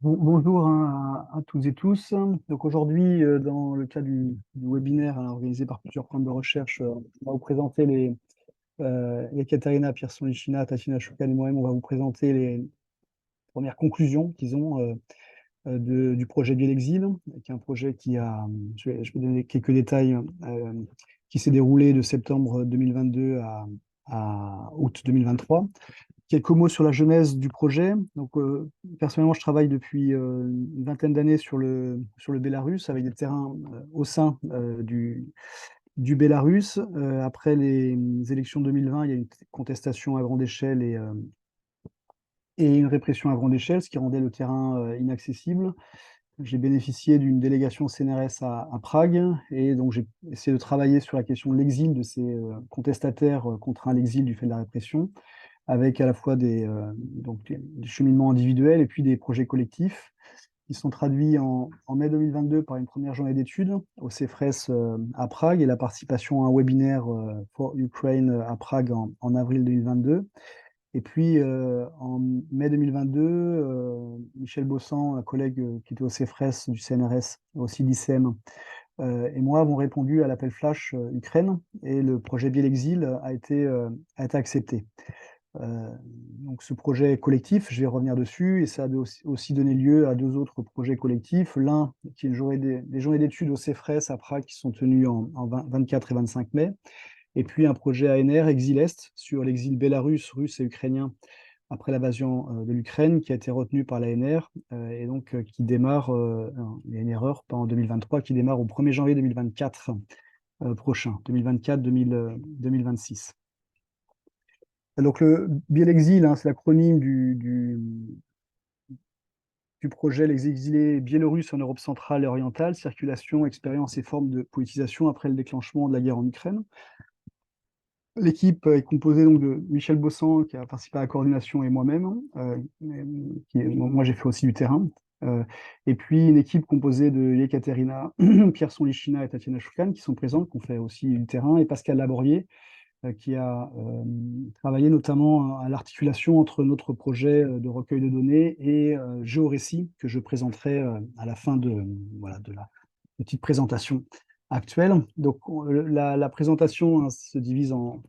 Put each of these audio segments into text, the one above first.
Bonjour à toutes et tous. Donc aujourd'hui, dans le cadre du webinaire organisé par plusieurs centres de recherche, on va vous présenter Ekaterina Pierson-Lichina, Tatiana Choukan et moi-même, on va vous présenter les premières conclusions qu'ils ont du projet Bielexil, qui est un projet je vais donner quelques détails, qui s'est déroulé de septembre 2022 à août 2023. Quelques mots sur la genèse du projet. Donc, personnellement, je travaille depuis une vingtaine d'années sur le Bélarus, avec des terrains au sein du Bélarus. Après les élections de 2020, il y a eu une contestation à grande échelle et une répression à grande échelle, ce qui rendait le terrain inaccessible. J'ai bénéficié d'une délégation CNRS à Prague, et donc j'ai essayé de travailler sur la question de l'exil de ces contestataires contraints à l'exil du fait de la répression, avec à la fois des cheminements individuels et puis des projets collectifs qui sont traduits en mai 2022 par une première journée d'études au CEFRES à Prague et la participation à un webinaire for Ukraine à Prague en avril 2022. Et puis en mai 2022, Michel Bossan, un collègue qui était au CEFRES du CNRS, aussi d'ICM, et moi avons répondu à l'appel flash Ukraine, et le projet Bielexil a été accepté. Euh, donc ce projet collectif, je vais revenir dessus, et ça a aussi donné lieu à deux autres projets collectifs. L'un qui est des journées d'études au CEFRES à Prague qui sont tenues en 24 et 25 mai, et puis un projet ANR Exil Est sur l'exil bélarusse, russe et ukrainien après l'invasion de l'Ukraine, qui a été retenu par l'ANR, et donc qui démarre, il y a une erreur, pas en 2023, qui démarre au 1er janvier 2024 prochain, 2024-2026. Donc le Bielexil, hein, c'est l'acronyme du projet Les exilés biélorusses en Europe centrale et orientale, circulation, expérience et forme de politisation après le déclenchement de la guerre en Ukraine. L'équipe est composée donc de Michel Bossan, qui a participé à la coordination, et moi-même, moi j'ai fait aussi du terrain. Et puis une équipe composée de Yekaterina Pierson-Lichina et Tatiana Choukan, qui sont présentes, qui ont fait aussi du terrain, et Pascal Laborier, qui a travaillé notamment à l'articulation entre notre projet de recueil de données et Géorécit, que je présenterai à la fin voilà, de la petite présentation actuelle. Donc la présentation, hein, se divise en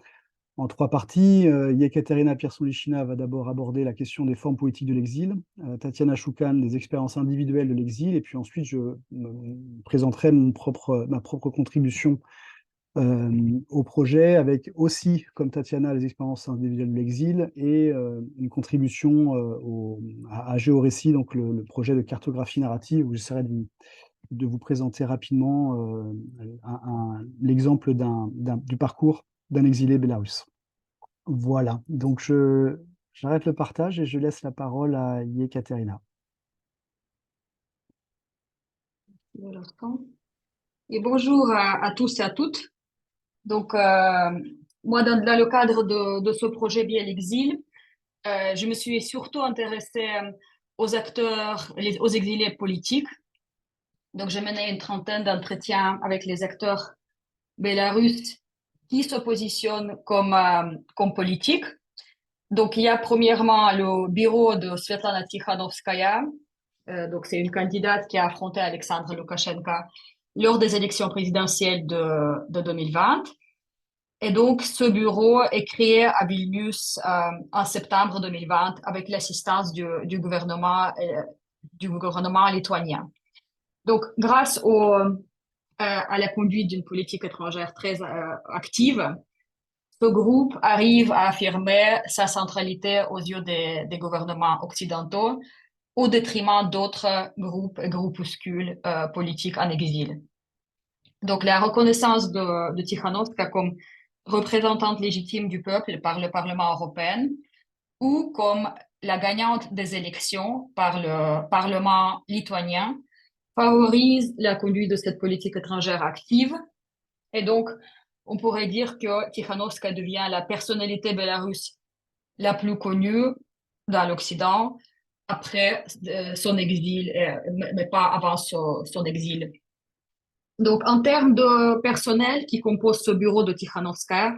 trois parties. Yekaterina Pierson-Lichina va d'abord aborder la question des formes poétiques de l'exil, Tatiana Choukan, les expériences individuelles de l'exil, et puis ensuite je présenterai ma propre contribution au projet, avec aussi, comme Tatiana, les expériences individuelles de l'exil, et une contribution à Géorécit, donc le projet de cartographie narrative, où j'essaierai de vous présenter rapidement l'exemple du parcours d'un exilé bélarus. Voilà, donc j'arrête le partage et je laisse la parole à Yekaterina. Et bonjour à tous et à toutes. Donc, moi, dans le cadre de ce projet Biel Exil, je me suis surtout intéressée aux acteurs, aux exilés politiques. Donc, j'ai mené une trentaine d'entretiens avec les acteurs bélarusses qui se positionnent comme politiques. Donc, il y a premièrement le bureau de Svetlana Tikhanovskaya. Donc, c'est une candidate qui a affronté Alexandre Loukachenko lors des élections présidentielles de 2020. Et donc, ce bureau est créé à Vilnius en septembre 2020 avec l'assistance du gouvernement lituanien. Donc, à la conduite d'une politique étrangère très active, ce groupe arrive à affirmer sa centralité aux yeux des gouvernements occidentaux au détriment d'autres groupes et groupuscules politiques en exil. Donc, la reconnaissance de Tikhanovska comme représentante légitime du peuple par le Parlement européen ou comme la gagnante des élections par le Parlement lituanien favorise la conduite de cette politique étrangère active. Et donc, on pourrait dire que Tikhanovska devient la personnalité bélarusse la plus connue dans l'Occident après son exil, mais pas avant son exil. Donc, en termes de personnel qui compose ce bureau de Tikhanovskaya,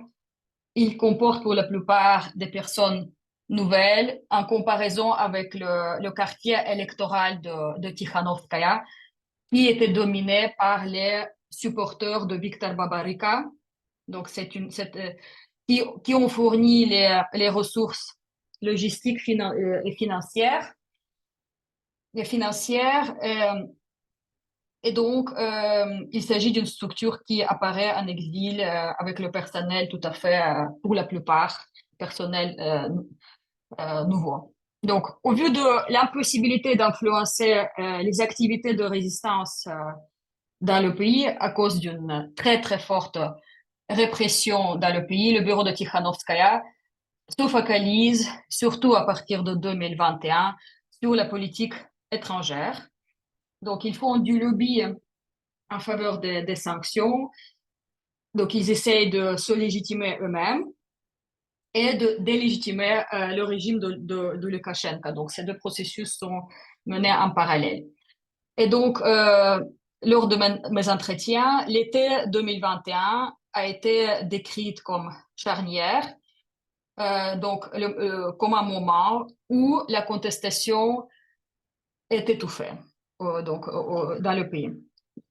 il comporte pour la plupart des personnes nouvelle en comparaison avec le quartier électoral de Tikhanovskaya, qui était dominé par les supporters de Viktor Babarika. Donc, qui ont fourni les ressources logistiques et financières. Et donc, il s'agit d'une structure qui apparaît en exil avec le personnel tout à fait, pour la plupart, personnel nouveau. Donc, au vu de l'impossibilité d'influencer les activités de résistance dans le pays à cause d'une très, très forte répression dans le pays, le bureau de Tikhanovskaya se focalise, surtout à partir de 2021, sur la politique étrangère. Donc, ils font du lobby en faveur des sanctions. Donc, ils essayent de se légitimer eux-mêmes et de délégitimer le régime de Lukashenko. Donc, ces deux processus sont menés en parallèle. Et donc, lors de mes entretiens, l'été 2021 a été décrite comme charnière, donc comme un moment où la contestation est étouffée dans le pays.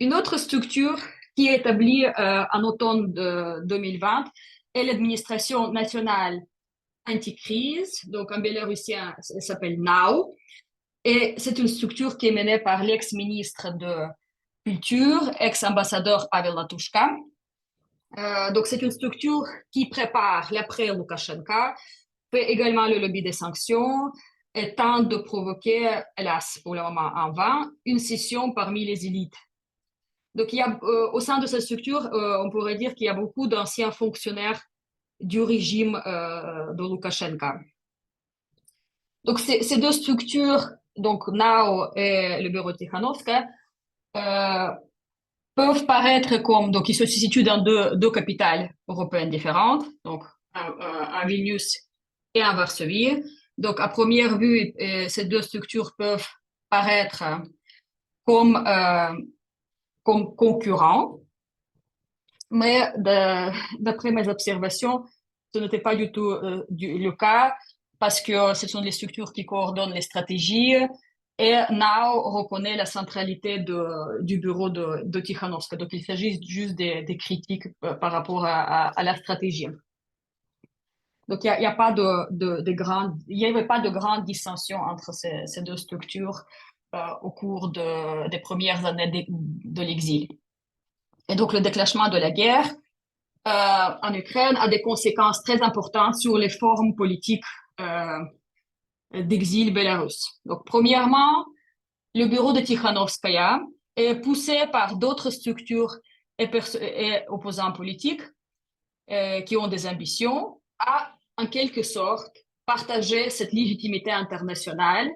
Une autre structure qui est établie en automne de 2020 est l'administration nationale anti-crise, donc en bélarusien, ça s'appelle NAO, et c'est une structure qui est menée par l'ex-ministre de Culture, ex-ambassadeur Pavel Latushka. Donc c'est une structure qui prépare l'après Loukachenko, fait également le lobby des sanctions et tente de provoquer, hélas pour le moment en vain, une scission parmi les élites. Donc, au sein de cette structure, on pourrait dire qu'il y a beaucoup d'anciens fonctionnaires du régime de Loukachenko. Donc, ces deux structures, donc NAO et le bureau Tikhanovska, peuvent paraître comme, donc ils se situent dans deux capitales européennes différentes, donc à Vilnius et à Varsovie. Donc, à première vue, ces deux structures peuvent paraître comme concurrents. Mais d'après mes observations, ce n'était pas du tout le cas parce que ce sont les structures qui coordonnent les stratégies et NAO reconnaît la centralité du bureau de Tikhanovska. Donc, il s'agit juste des critiques par rapport à la stratégie. Donc, il n'y a pas il y avait pas de grande dissension entre ces deux structures au cours des premières années de l'exil. Et donc, le déclenchement de la guerre en Ukraine a des conséquences très importantes sur les formes politiques d'exil bélarusse. Donc, premièrement, le bureau de Tikhanovskaya est poussé par d'autres structures et opposants politiques qui ont des ambitions à, en quelque sorte, partager cette légitimité internationale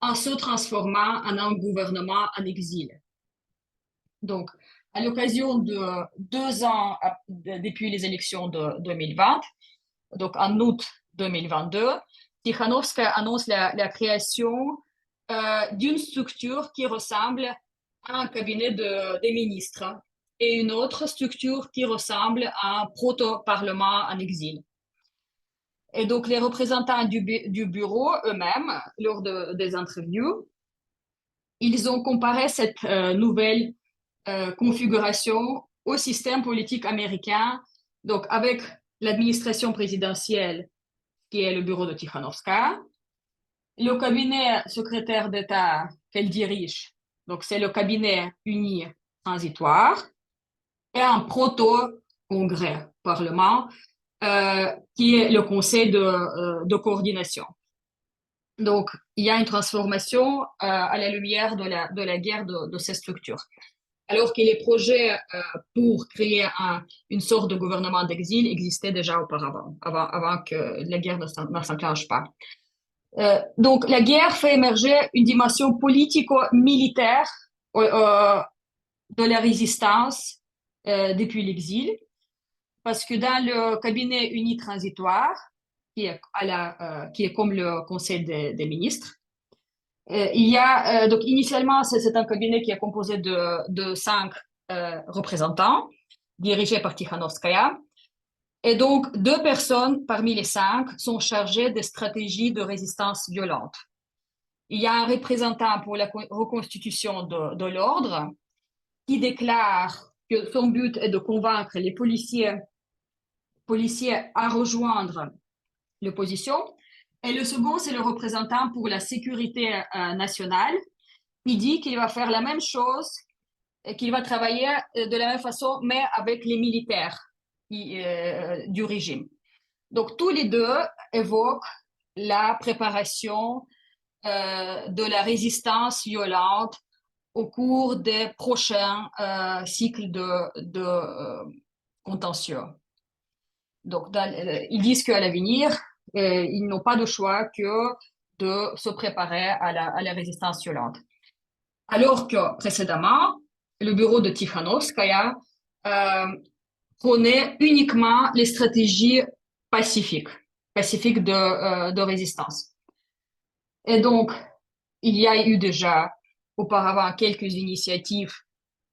en se transformant en un gouvernement en exil. Donc, à l'occasion de 2 ans depuis les élections de 2020, donc en août 2022, Tikhanovskaya annonce la création d'une structure qui ressemble à un cabinet des ministres et une autre structure qui ressemble à un proto-parlement en exil. Et donc, les représentants du bureau eux-mêmes, lors des interviews, ils ont comparé cette nouvelle configuration au système politique américain, donc avec l'administration présidentielle, qui est le bureau de Tikhanovska, le cabinet secrétaire d'État qu'elle dirige, donc c'est le cabinet uni transitoire, et un proto-congrès, parlement, qui est le conseil de coordination. Donc, il y a une transformation à la lumière de la guerre de ces structures. Alors que les projets pour créer une sorte de gouvernement d'exil existaient déjà auparavant, avant que la guerre ne s'enclenche pas. Donc, la guerre fait émerger une dimension politico-militaire de la résistance depuis l'exil, parce que dans le cabinet uni transitoire, qui est comme le Conseil des ministres, il y a donc initialement c'est un cabinet qui est composé de 5 représentants dirigés par Tikhanovskaya. Et donc, 2 personnes parmi les 5 sont chargées des stratégies de résistance violente. Il y a un représentant pour la reconstitution de l'ordre qui déclare que son but est de convaincre les policiers à rejoindre l'opposition. Et le second, c'est le représentant pour la sécurité nationale, qui dit qu'il va faire la même chose et qu'il va travailler de la même façon, mais avec les militaires du régime. Donc, tous les deux évoquent la préparation de la résistance violente au cours des prochains cycles de contentieux. Donc, ils disent qu'à l'avenir, ils n'ont pas de choix que de se préparer à la résistance violente. Alors que précédemment, le bureau de Tikhanovskaya prônait uniquement les stratégies pacifiques de résistance. Et donc, il y a eu déjà auparavant quelques initiatives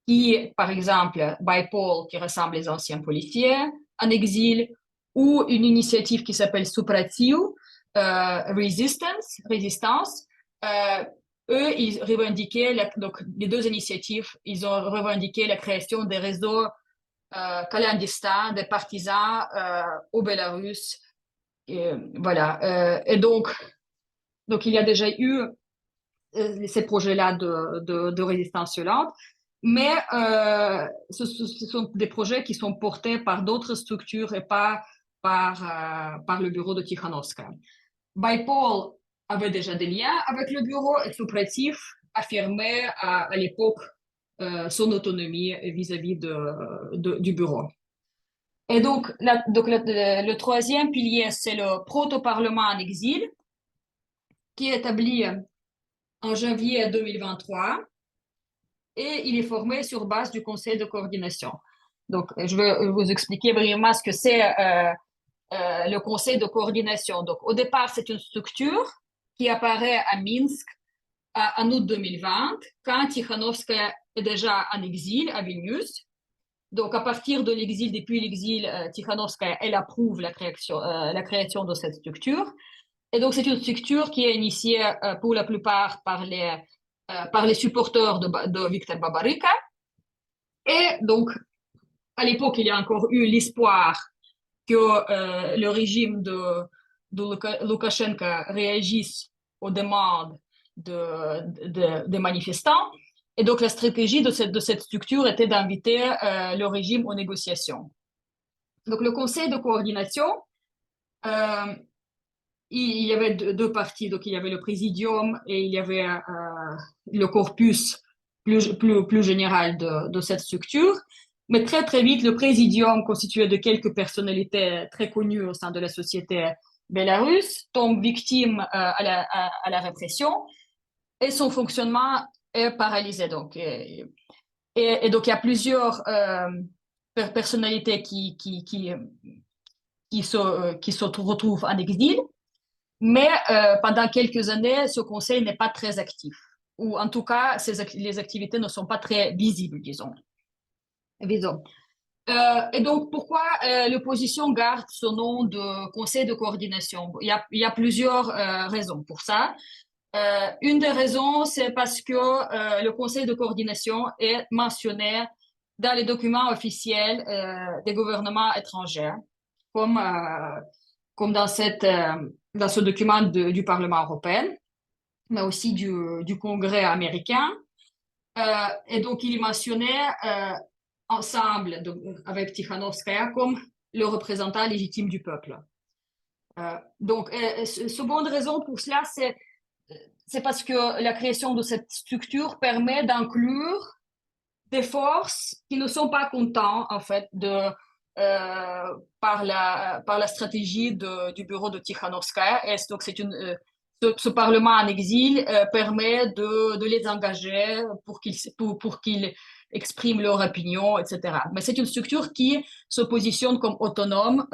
qui, par exemple, Baipol, qui rassemble les anciens policiers en exil, ou une initiative qui s'appelle Suprativ, résistance. Eux, ils revendiquaient, donc les 2 initiatives, ils ont revendiqué la création des réseaux clandestins, des partisans au Bélarus. Et, voilà. Et donc, il y a déjà eu ces projets-là de résistance violente, mais ce sont des projets qui sont portés par d'autres structures et pas par le bureau de Tikhanovskaya. Baipol avait déjà des liens avec le bureau et Suprativ affirmait à l'époque son autonomie vis-à-vis du bureau. Et donc, le troisième pilier, c'est le proto-parlement en exil, qui est établi en janvier 2023 et il est formé sur base du conseil de coordination. Donc, je vais vous expliquer brièvement ce que c'est le conseil de coordination. Donc, au départ, c'est une structure qui apparaît à Minsk en août 2020, quand Tikhanovskaya est déjà en exil à Vilnius. Donc, à partir de l'exil, depuis l'exil, Tikhanovskaya, elle approuve la création de cette structure. Et donc, c'est une structure qui est initiée pour la plupart par les supporters de Viktor Babarika. Et donc, à l'époque, il y a encore eu l'espoir que le régime de Loukachenko réagisse aux demandes des manifestants. Et donc, la stratégie de cette structure était d'inviter le régime aux négociations. Donc, le conseil de coordination, il y avait 2 parties. Donc, il y avait le présidium et il y avait le corpus plus général de cette structure. Mais très, très vite, le présidium, constitué de quelques personnalités très connues au sein de la société bélarusse, tombe victime à la répression et son fonctionnement est paralysé. Donc, et donc, il y a plusieurs personnalités qui se retrouvent en exil. Mais pendant quelques années, ce conseil n'est pas très actif. Ou en tout cas, les activités ne sont pas très visibles, disons. Et donc, pourquoi l'opposition garde ce nom de conseil de coordination? Il y a plusieurs raisons pour ça. Une des raisons, c'est parce que le conseil de coordination est mentionné dans les documents officiels des gouvernements étrangers, comme, comme dans ce document du Parlement européen, mais aussi du Congrès américain. Et donc, il est mentionné ensemble avec Tikhanovskaya comme le représentant légitime du peuple. Donc, seconde raison pour cela, c'est parce que la création de cette structure permet d'inclure des forces qui ne sont pas contents, en fait, par la stratégie du bureau de Tikhanovskaya. Et donc, ce Parlement en exil permet de les engager pour qu'ils expriment leur opinion, etc. Mais c'est une structure qui se positionne comme autonome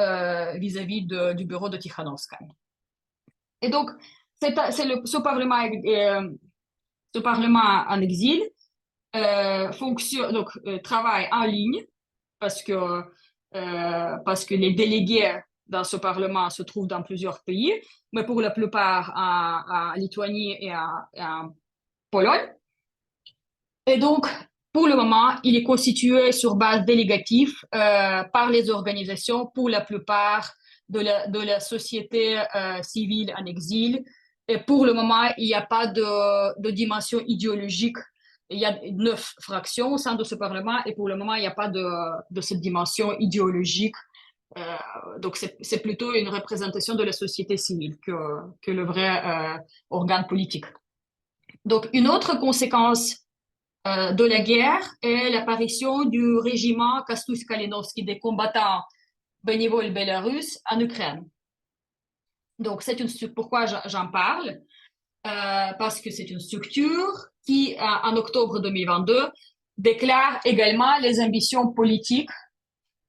vis-à-vis du bureau de Tikhanovskaya. Et donc, ce Parlement en exil travaille en ligne parce que parce que les délégués dans ce Parlement se trouvent dans plusieurs pays, mais pour la plupart en Lituanie et en Pologne. Et donc, pour le moment, il est constitué sur base délégative par les organisations, pour la plupart de la société civile en exil. Et pour le moment, il n'y a pas de dimension idéologique. Il y a 9 fractions au sein de ce Parlement et pour le moment, il n'y a pas de cette dimension idéologique. Donc, c'est plutôt une représentation de la société civile que le vrai organe politique. Donc, une autre conséquence de la guerre est l'apparition du régiment Kastus-Kalinowski des combattants bénévoles belarusses en Ukraine. Donc, pourquoi j'en parle? Parce que c'est une structure qui, en octobre 2022, déclare également les ambitions politiques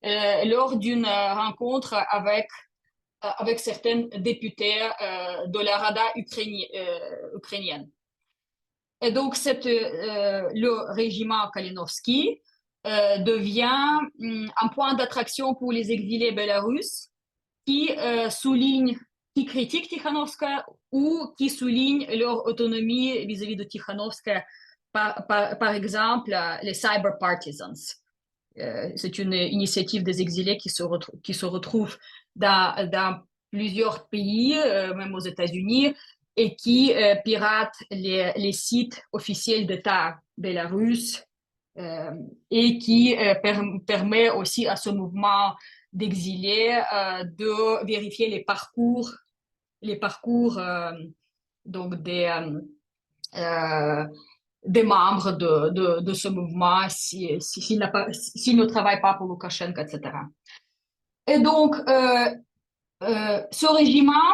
lors d'une rencontre avec certains députés de la Rada ukrainienne. Et donc, le régiment Kalinowski devient un point d'attraction pour les exilés belarusses qui qui critiquent Tikhanovskaya ou qui soulignent leur autonomie vis-à-vis de Tikhanovskaya, par exemple, les Cyber Partisans. C'est une initiative des exilés qui se retrouve dans plusieurs pays, même aux États-Unis, et qui piratent les sites officiels d'État bélarusses et qui permet aussi à ce mouvement d'exilés de vérifier les parcours donc des membres de ce mouvement s'ils ne travaillent pas pour Loukachenko, etc. Et donc, ce régiment,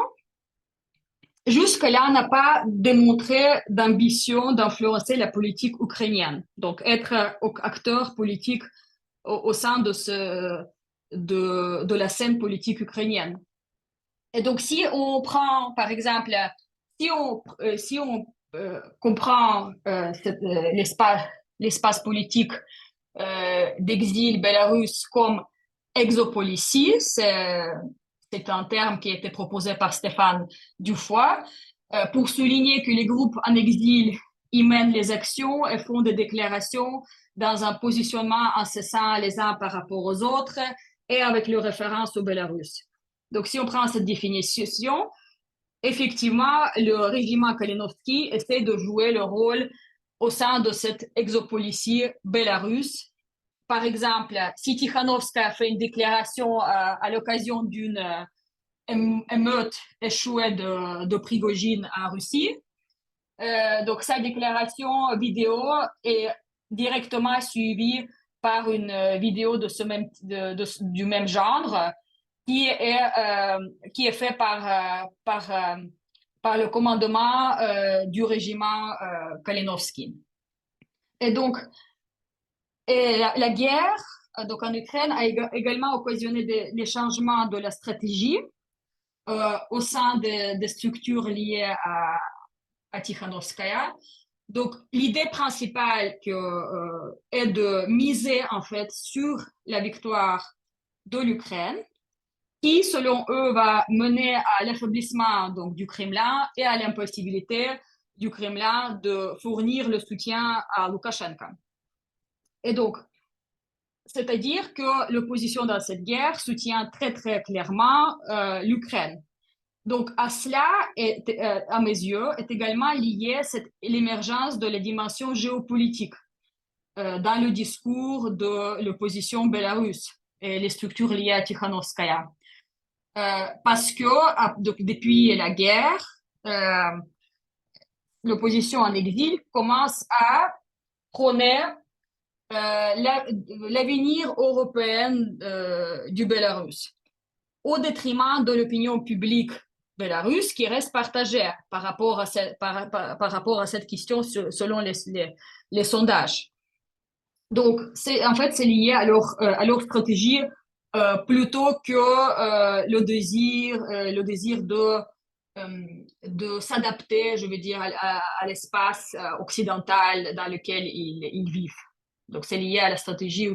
jusque-là, n'a pas démontré d'ambition d'influencer la politique ukrainienne. Donc, être acteur politique au sein de la scène politique ukrainienne. Et donc, si on prend, par exemple, si on comprend l'espace politique d'exil bélarusse comme exopolitie, c'est un terme qui a été proposé par Stéphane Dufoy, pour souligner que les groupes en exil y mènent les actions et font des déclarations dans un positionnement incessant les uns par rapport aux autres et avec le référence au Bélarus. Donc, si on prend cette définition, effectivement, le régiment Kalinowski essaie de jouer le rôle au sein de cette exopolitie bélarusse. Par exemple, si Tikhanovskaya fait une déclaration à l'occasion d'une émeute échouée de Prigogine en Russie, donc sa déclaration vidéo est directement suivie par une vidéo du même genre qui est fait par le commandement du régiment Kalinowski. Et donc, la guerre donc en Ukraine a également occasionné des changements de la stratégie au sein des structures liées à Tikhanovskaya. Donc, l'idée principale est de miser en fait sur la victoire de l'Ukraine, qui, selon eux, va mener à l'affaiblissement donc du Kremlin et à l'impossibilité du Kremlin de fournir le soutien à Loukachenko. Et donc, c'est-à-dire que l'opposition dans cette guerre soutient très très clairement l'Ukraine. Donc, à cela, à mes yeux, est également liée l'émergence de la dimension géopolitique dans le discours de l'opposition bélarusse et les structures liées à Tikhanovskaya. Parce que donc, depuis la guerre, l'opposition en exil commence à prôner l'avenir européen du Bélarus, au détriment de l'opinion publique bélarusse qui reste partagée par rapport à cette question selon les sondages. Donc, en fait, c'est lié à leur stratégie plutôt que le désir de s'adapter, je veux dire, à l'espace occidental dans lequel ils vivent. Donc, c'est lié à la stratégie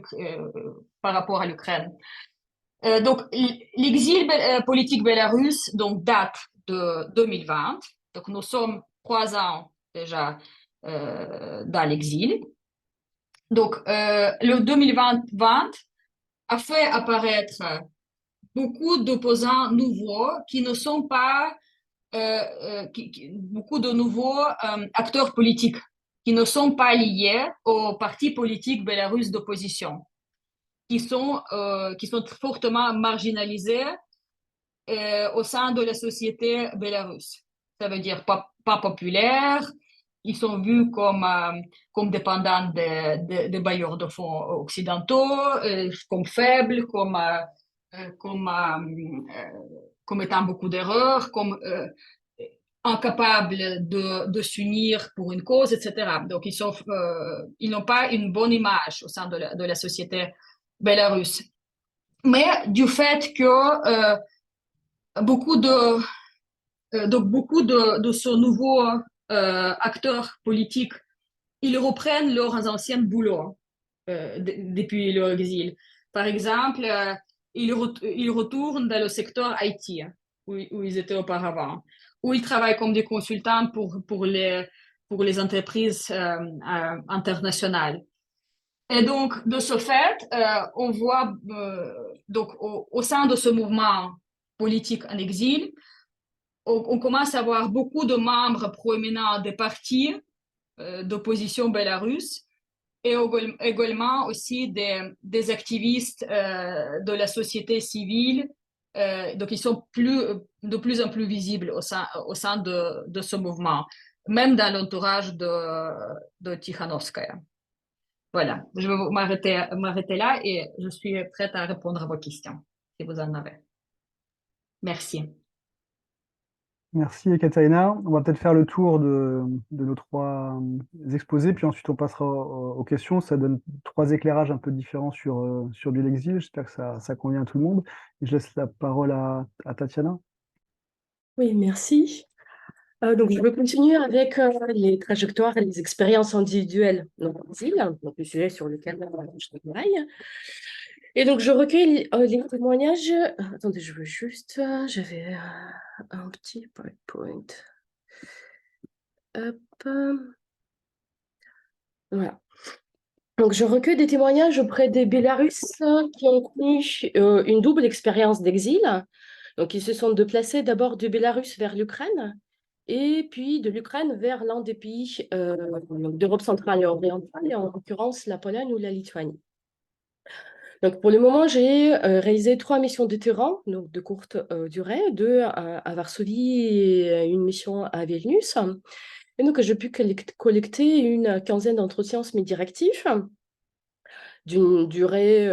par rapport à l'Ukraine. Donc, l'exil politique bélarusse donc, date de 2020. Donc, nous sommes 3 ans déjà dans l'exil. Donc, le 2020 a fait apparaître beaucoup d'opposants nouveaux qui ne sont pas beaucoup de nouveaux acteurs politiques qui ne sont pas liés aux partis politiques bélarusses d'opposition, qui sont fortement marginalisés au sein de la société bélarusse. Ça veut dire pas populaires, ils sont vus comme dépendants des bailleurs de fonds occidentaux, comme faibles, comme, comme étant beaucoup d'erreurs, comme incapables de s'unir pour une cause, etc. Donc, ils n'ont pas une bonne image au sein de la société bélarusse. Mais du fait que beaucoup de ce nouveau acteurs politiques, ils reprennent leurs anciens boulots depuis leur exil. Par exemple, ils retournent dans le secteur IT, où ils étaient auparavant, où ils travaillent comme des consultants pour les entreprises internationales. Et donc, de ce fait, on voit donc au sein de ce mouvement politique en exil, on commence à avoir beaucoup de membres proéminents des partis d'opposition bélarusse et également aussi des activistes de la société civile. Donc, ils sont de plus en plus visibles au sein de ce mouvement, même dans l'entourage de Tikhanovskaya. Voilà, je vais m'arrêter là et je suis prête à répondre à vos questions, si vous en avez. Merci. Merci Ekaterina. On va peut-être faire le tour de nos trois exposés, puis ensuite on passera aux questions. Ça donne trois éclairages un peu différents sur de l'exil. J'espère que ça convient à tout le monde. Et je laisse la parole à Tatiana. Oui, merci. Donc, je vais continuer avec les trajectoires et les expériences individuelles dans l'exil, donc le sujet sur lequel je travaille. Et donc, je recueille les témoignages. Attendez, je veux juste. J'avais un petit PowerPoint. Hop. Voilà. Donc, je recueille des témoignages auprès des Bélarusses qui ont connu une double expérience d'exil. Donc, ils se sont déplacés d'abord du Bélarus vers l'Ukraine et puis de l'Ukraine vers l'un des pays d'Europe centrale et orientale, et en l'occurrence la Pologne ou la Lituanie. Donc, pour le moment, j'ai réalisé 3 missions de terrain, donc de courte durée, 2 à Varsovie et une mission à Vilnius. Et donc, j'ai pu collecter une quinzaine d'entretiens semi-directifs d'une durée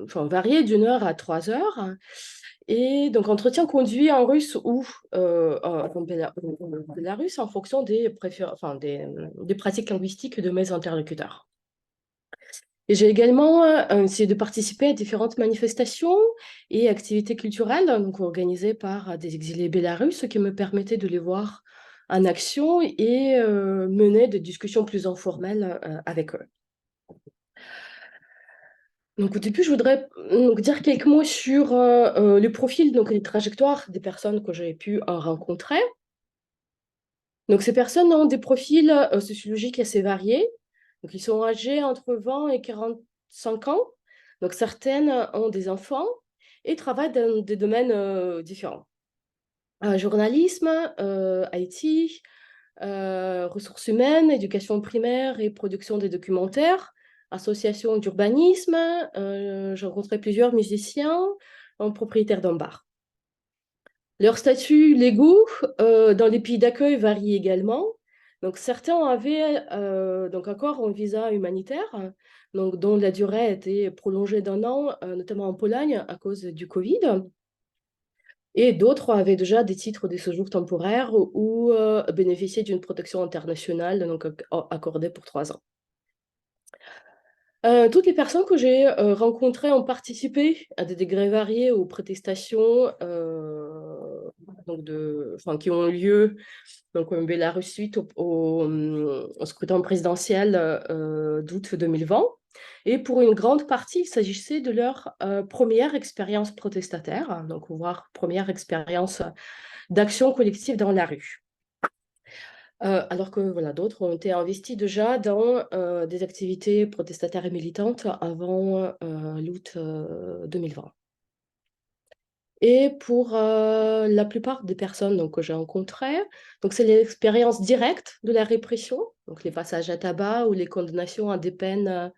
variée d'1 heure à 3 heures. Et donc, entretien conduit en russe ou en Bélarus en fonction des pratiques linguistiques de mes interlocuteurs. Et j'ai également essayé de participer à différentes manifestations et activités culturelles donc organisées par des exilés bélarusses, ce qui me permettait de les voir en action et mener des discussions plus informelles avec eux. Donc, au début, je voudrais dire quelques mots sur le profil, donc les trajectoires des personnes que j'ai pu rencontrer. Donc, ces personnes ont des profils sociologiques assez variés. Donc, ils sont âgés entre 20 et 45 ans. Donc, certaines ont des enfants et travaillent dans des domaines différents. Journalisme, IT, ressources humaines, éducation primaire et production des documentaires, association d'urbanisme. J'ai rencontré plusieurs musiciens, propriétaires d'un bar. Leurs statuts légaux dans les pays d'accueil varient également. Donc, certains avaient donc encore un visa humanitaire, donc, dont la durée a été prolongée d'1 an, notamment en Pologne à cause du Covid. Et d'autres avaient déjà des titres de séjour temporaire ou bénéficiaient d'une protection internationale donc, accordée pour 3 ans. Toutes les personnes que j'ai rencontrées ont participé à des degrés variés aux protestations qui ont lieu donc, en Bélarus suite au scrutin présidentiel d'août 2020. Et pour une grande partie, il s'agissait de leur première expérience protestataire, donc voire première expérience d'action collective dans la rue. Alors que voilà, d'autres ont été investis déjà dans des activités protestataires et militantes avant l'août 2020. Et pour la plupart des personnes donc, que j'ai rencontrées, donc c'est l'expérience directe de la répression, donc les passages à tabac ou les condamnations à des peines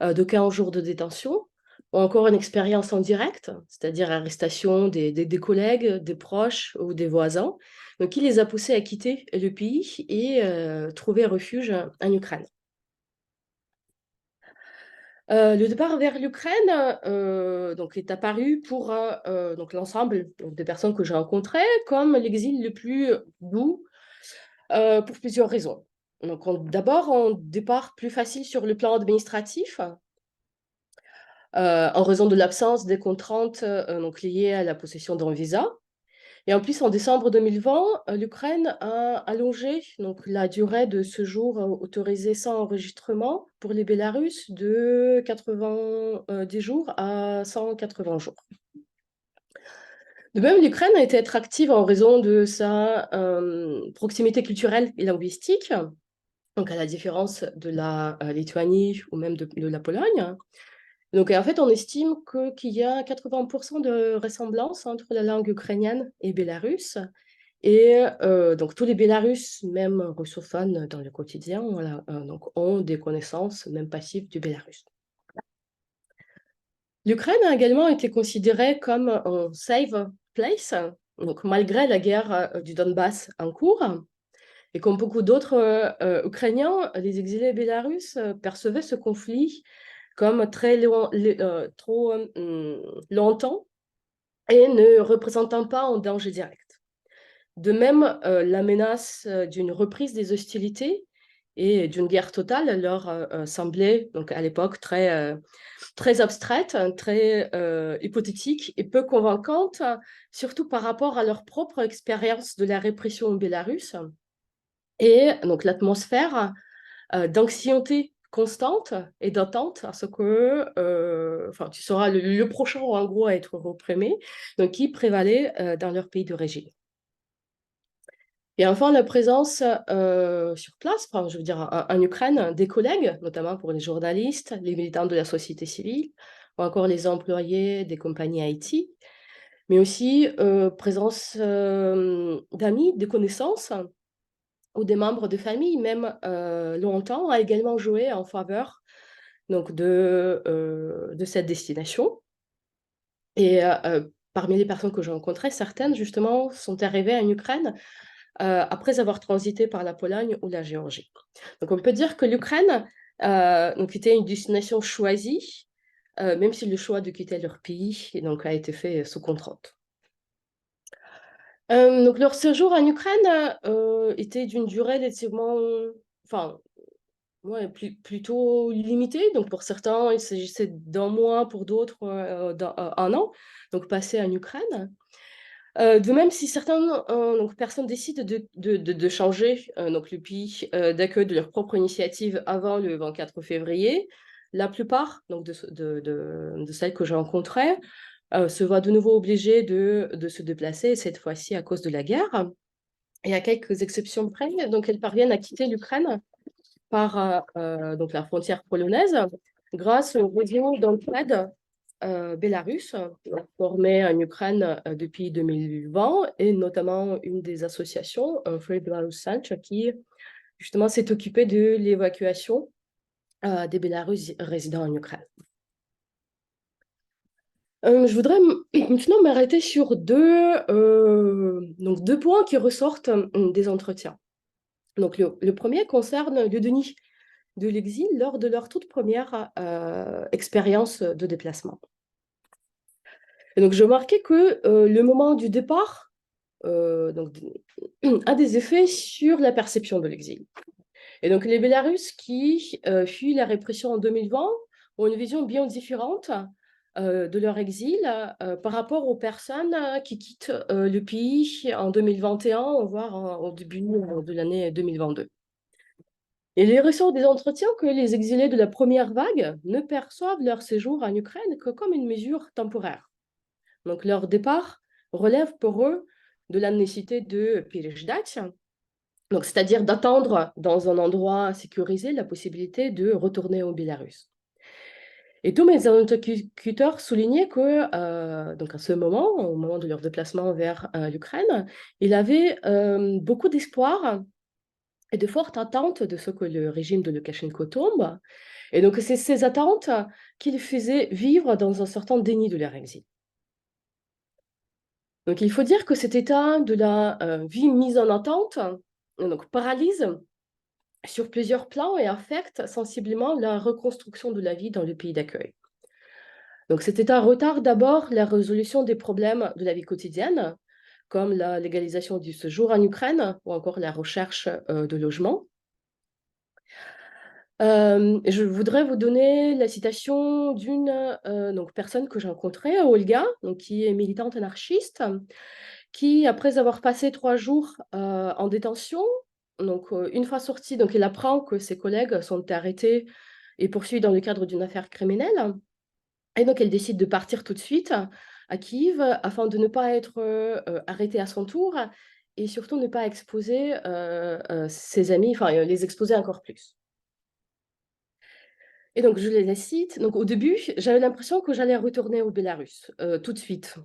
de 15 jours de détention, ou encore une expérience en direct, c'est-à-dire arrestation des collègues, des proches ou des voisins, donc qui les a poussés à quitter le pays et trouver refuge en Ukraine. Le départ vers l'Ukraine donc est apparu pour donc l'ensemble des personnes que j'ai rencontrées comme l'exil le plus doux pour plusieurs raisons. Donc, d'abord, un départ plus facile sur le plan administratif, en raison de l'absence des contraintes donc liées à la possession d'un visa. Et en plus, en décembre 2020, l'Ukraine a allongé donc, la durée de séjour autorisé sans enregistrement pour les Bélarusses de 90 jours à 180 jours. De même, l'Ukraine a été attractive en raison de sa proximité culturelle et linguistique, donc à la différence de la Lituanie ou même de la Pologne. Donc, en fait, on estime qu'il y a 80% de ressemblance entre la langue ukrainienne et bélarusse. Et donc, tous les Bélarusses, même russophones dans le quotidien, voilà, donc, ont des connaissances, même passives, du bélarusse. L'Ukraine a également été considérée comme un safe place, donc, malgré la guerre du Donbass en cours. Et comme beaucoup d'autres Ukrainiens, les exilés bélarusses percevaient ce conflit comme très trop longtemps et ne représentant pas un danger direct. De même, la menace d'une reprise des hostilités et d'une guerre totale leur semblait donc à l'époque très abstraite, très hypothétique et peu convaincante, surtout par rapport à leur propre expérience de la répression en Bélarus. Et donc l'atmosphère d'anxiété constante et d'attente à ce que tu seras le prochain en gros à être reprimé, donc qui prévalait dans leur pays d'origine. Et enfin, la présence sur place, je veux dire en Ukraine, des collègues, notamment pour les journalistes, les militants de la société civile, ou encore les employés des compagnies IT, mais aussi présence d'amis, de connaissances, ou des membres de famille, même longtemps, a également joué en faveur donc, de cette destination. Et parmi les personnes que j'ai rencontrées, certaines, justement, sont arrivées en Ukraine après avoir transité par la Pologne ou la Géorgie. Donc, on peut dire que l'Ukraine était une destination choisie, même si le choix de quitter leur pays donc, a été fait sous contrainte. Donc, leur séjour en Ukraine était d'une durée relativement, plutôt limitée. Donc, pour certains, il s'agissait d'un mois, pour d'autres, un an, donc passé en Ukraine. De même, si certaines personnes décident de changer donc le pays d'accueil de leur propre initiative avant le 24 février, la plupart donc, de celles que j'ai rencontrées se voient de nouveau obligées de se déplacer, cette fois-ci à cause de la guerre. Et à quelques exceptions près, donc elles parviennent à quitter l'Ukraine par donc la frontière polonaise grâce au réseau d'entraide bélarusse formé en Ukraine depuis 2020 et notamment une des associations, Free Belarus Center, qui justement s'est occupée de l'évacuation des Bélarusses résidant en Ukraine. Je voudrais maintenant m'arrêter sur deux points qui ressortent des entretiens. Donc, le premier concerne le déni de l'exil lors de leur toute première expérience de déplacement. Et donc, je remarquais que le moment du départ a des effets sur la perception de l'exil. Et donc, les Bélarusses qui fuient la répression en 2020 ont une vision bien différente de leur exil par rapport aux personnes qui quittent le pays en 2021, voire au début de l'année 2022. Et il ressort des entretiens que les exilés de la première vague ne perçoivent leur séjour en Ukraine que comme une mesure temporaire. Donc leur départ relève pour eux de la nécessité de переждать, donc c'est-à-dire d'attendre dans un endroit sécurisé la possibilité de retourner au Bélarus. Et tous mes interlocuteurs soulignaient que, donc à ce moment, au moment de leur déplacement vers l'Ukraine, il avait beaucoup d'espoir et de fortes attentes de ce que le régime de Loukachenko tombe. Et donc, c'est ces attentes qui les faisaient vivre dans un certain déni de leur exil. Donc, il faut dire que cet état de la vie mise en attente donc, paralyse sur plusieurs plans et affecte sensiblement la reconstruction de la vie dans le pays d'accueil. Donc, cet état retarde d'abord la résolution des problèmes de la vie quotidienne, comme la légalisation du séjour en Ukraine ou encore la recherche de logement. Je voudrais vous donner la citation d'une donc personne que j'ai rencontrée, Olga, donc qui est militante anarchiste, qui, après avoir passé 3 jours en détention, donc une fois sortie, donc elle apprend que ses collègues sont arrêtés et poursuivis dans le cadre d'une affaire criminelle. Et donc elle décide de partir tout de suite à Kiev afin de ne pas être arrêtée à son tour et surtout ne pas exposer ses amis, enfin les exposer encore plus. Et donc, je les cite. Donc, au début, j'avais l'impression que j'allais retourner au Bélarus tout de suite,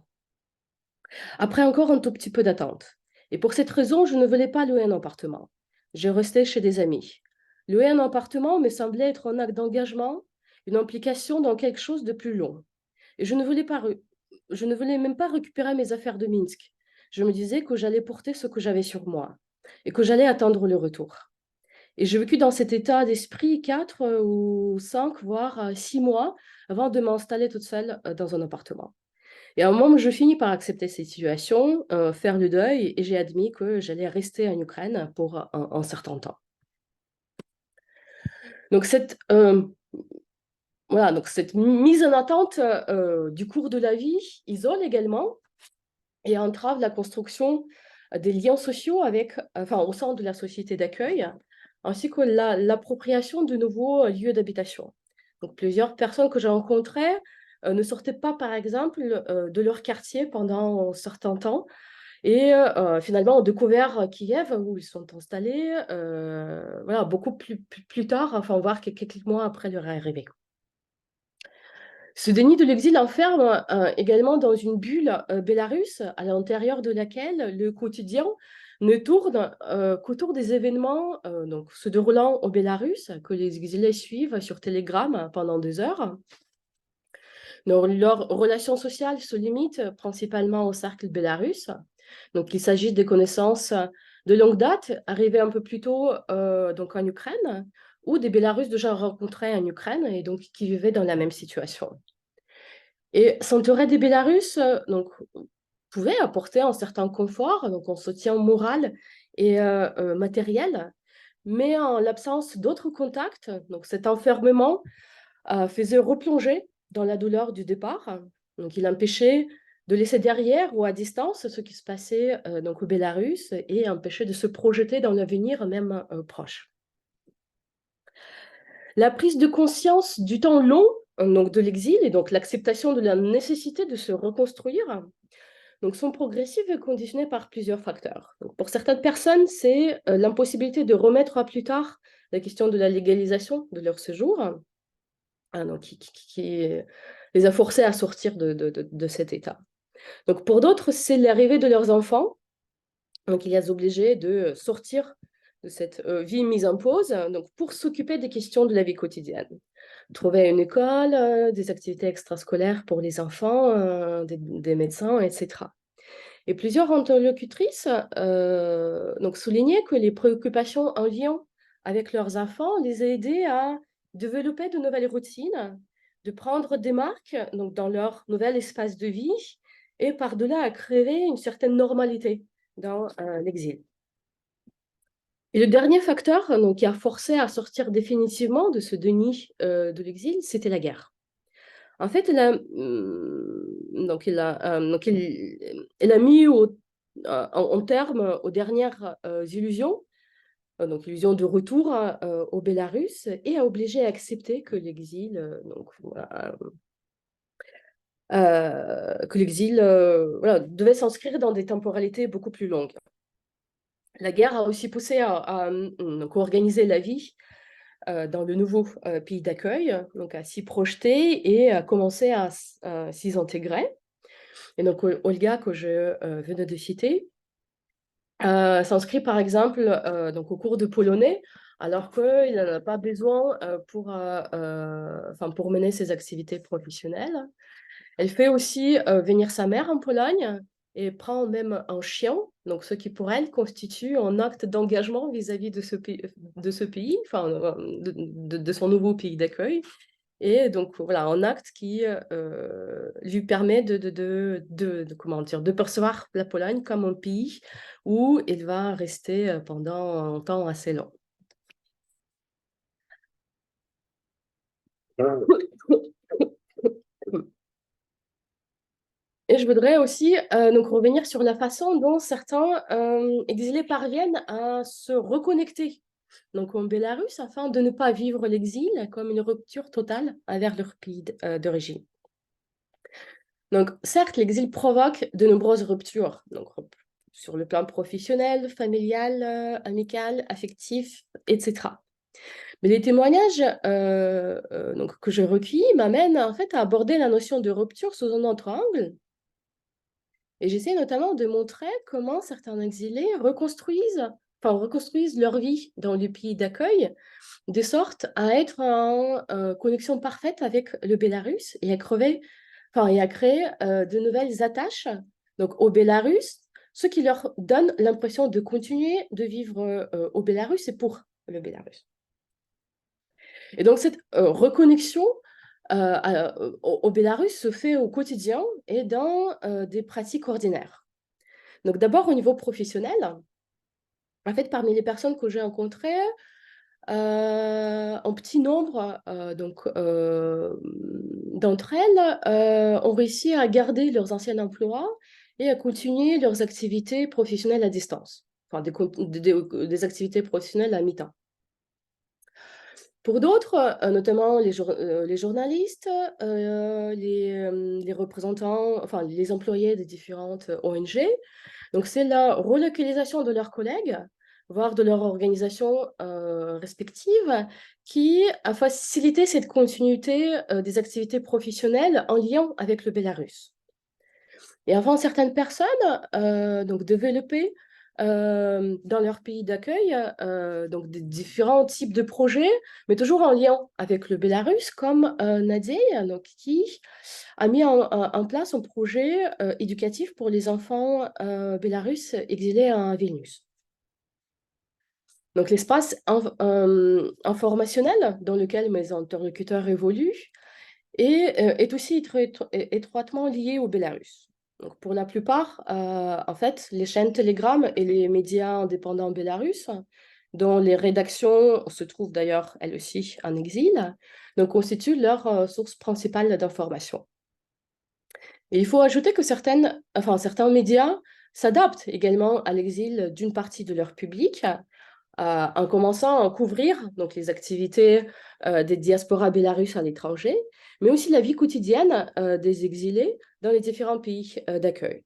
après encore un tout petit peu d'attente. Et pour cette raison, je ne voulais pas louer un appartement. Je restais chez des amis. Louer un appartement me semblait être un acte d'engagement, une implication dans quelque chose de plus long. Et je ne voulais même pas récupérer mes affaires de Minsk. Je me disais que j'allais porter ce que j'avais sur moi et que j'allais attendre le retour. Et j'ai vécu dans cet état d'esprit 4 ou 5, voire 6 mois avant de m'installer toute seule dans un appartement. Et à un moment, je finis par accepter cette situation, faire le deuil, et j'ai admis que j'allais rester en Ukraine pour un certain temps. Donc voilà, donc cette mise en attente du cours de la vie isole également et entrave la construction des liens sociaux au sein de la société d'accueil, ainsi que l'appropriation de nouveaux lieux d'habitation. Donc, plusieurs personnes que j'ai rencontrées ne sortaient pas, par exemple, de leur quartier pendant un certain temps et finalement ont découvert Kiev, où ils sont installés voilà, beaucoup plus tard, enfin, voire quelques mois après leur arrivée. Ce déni de l'exil enferme également dans une bulle bélarusse à l'intérieur de laquelle le quotidien ne tourne qu'autour des événements donc, se déroulant au Bélarus, que les exilés suivent sur Telegram pendant des heures. Leur relation sociale se limite principalement au cercle bélarusse. Donc, il s'agit des connaissances de longue date, arrivées un peu plus tôt donc en Ukraine, ou des Bélarusses déjà rencontrés en Ukraine et donc qui vivaient dans la même situation. Et s'entourer des Bélarusses donc, pouvait apporter un certain confort, donc un soutien moral et matériel, mais en l'absence d'autres contacts, donc cet enfermement faisait replonger dans la douleur du départ. Donc il empêchait de laisser derrière ou à distance ce qui se passait donc au Bélarus et empêchait de se projeter dans l'avenir même proche. La prise de conscience du temps long donc de l'exil et donc l'acceptation de la nécessité de se reconstruire donc sont progressives et conditionnées par plusieurs facteurs. Donc, pour certaines personnes, c'est l'impossibilité de remettre à plus tard la question de la légalisation de leur séjour, donc qui les a forcés à sortir de cet état. Donc, pour d'autres, c'est l'arrivée de leurs enfants, donc il les a obligés de sortir de cette vie mise en pause donc pour s'occuper des questions de la vie quotidienne. Trouver une école, des activités extrascolaires pour les enfants, des médecins, etc. Et plusieurs interlocutrices donc soulignaient que les préoccupations en lien avec leurs enfants les a aidés à développer de nouvelles routines, de prendre des marques donc, dans leur nouvel espace de vie et par-delà à créer une certaine normalité dans l'exil. Et le dernier facteur donc, qui a forcé à sortir définitivement de ce déni de l'exil, c'était la guerre. En fait, elle a mis en terme aux dernières illusions donc l'illusion de retour au Bélarus, et a obligé à accepter que l'exil devait s'inscrire dans des temporalités beaucoup plus longues. La guerre a aussi poussé à organiser la vie dans le nouveau pays d'accueil, donc à s'y projeter et à commencer à s'y intégrer. Et donc Olga, que je venais de citer, s'inscrit par exemple donc au cours de polonais, alors qu'il n'en a pas besoin pour mener ses activités professionnelles. Elle fait aussi venir sa mère en Pologne et prend même un chien, donc ce qui pour elle constitue un acte d'engagement vis-à-vis de ce pays, de son nouveau pays d'accueil. Et donc voilà, un acte qui lui permet de percevoir la Pologne comme un pays où il va rester pendant un temps assez long. Et je voudrais aussi donc revenir sur la façon dont certains exilés parviennent à se reconnecter donc en Bélarus afin de ne pas vivre l'exil comme une rupture totale avec leur pays d'origine. Donc certes, l'exil provoque de nombreuses ruptures, donc sur le plan professionnel, familial, amical, affectif, etc. Mais les témoignages donc, que je recueillis m'amènent en fait à aborder la notion de rupture sous un autre angle. Et j'essaie notamment de montrer comment certains exilés reconstruisent leur vie dans le pays d'accueil, de sorte à être en connexion parfaite avec le Bélarus et à créer de nouvelles attaches donc, au Bélarus, ce qui leur donne l'impression de continuer de vivre au Bélarus et pour le Bélarus. Et donc cette reconnexion au Bélarus se fait au quotidien et dans des pratiques ordinaires. Donc d'abord au niveau professionnel, en fait parmi les personnes que j'ai rencontrées, un petit nombre d'entre elles ont réussi à garder leurs anciens emplois et à continuer leurs activités professionnelles à distance, enfin des activités professionnelles à mi-temps. Pour d'autres, notamment les journalistes, les représentants, enfin les employés des différentes ONG, donc c'est la relocalisation de leurs collègues, voire de leur organisation respective, qui a facilité cette continuité des activités professionnelles en lien avec le Bélarus. Et enfin, certaines personnes donc développaient dans leur pays d'accueil donc des différents types de projets, mais toujours en lien avec le Bélarus, comme Nadia, donc, qui a mis en place un projet éducatif pour les enfants bélarusses exilés à Vilnius. Donc l'espace informationnel dans lequel mes interlocuteurs évoluent est aussi étroitement lié au Bélarus. Donc pour la plupart, en fait, les chaînes Telegram et les médias indépendants bélarusses, dont les rédactions se trouvent d'ailleurs elles aussi en exil, donc constituent leur source principale d'information. Et il faut ajouter que certains médias s'adaptent également à l'exil d'une partie de leur public, en commençant à couvrir donc, les activités des diasporas bélarusses à l'étranger, mais aussi la vie quotidienne des exilés dans les différents pays d'accueil.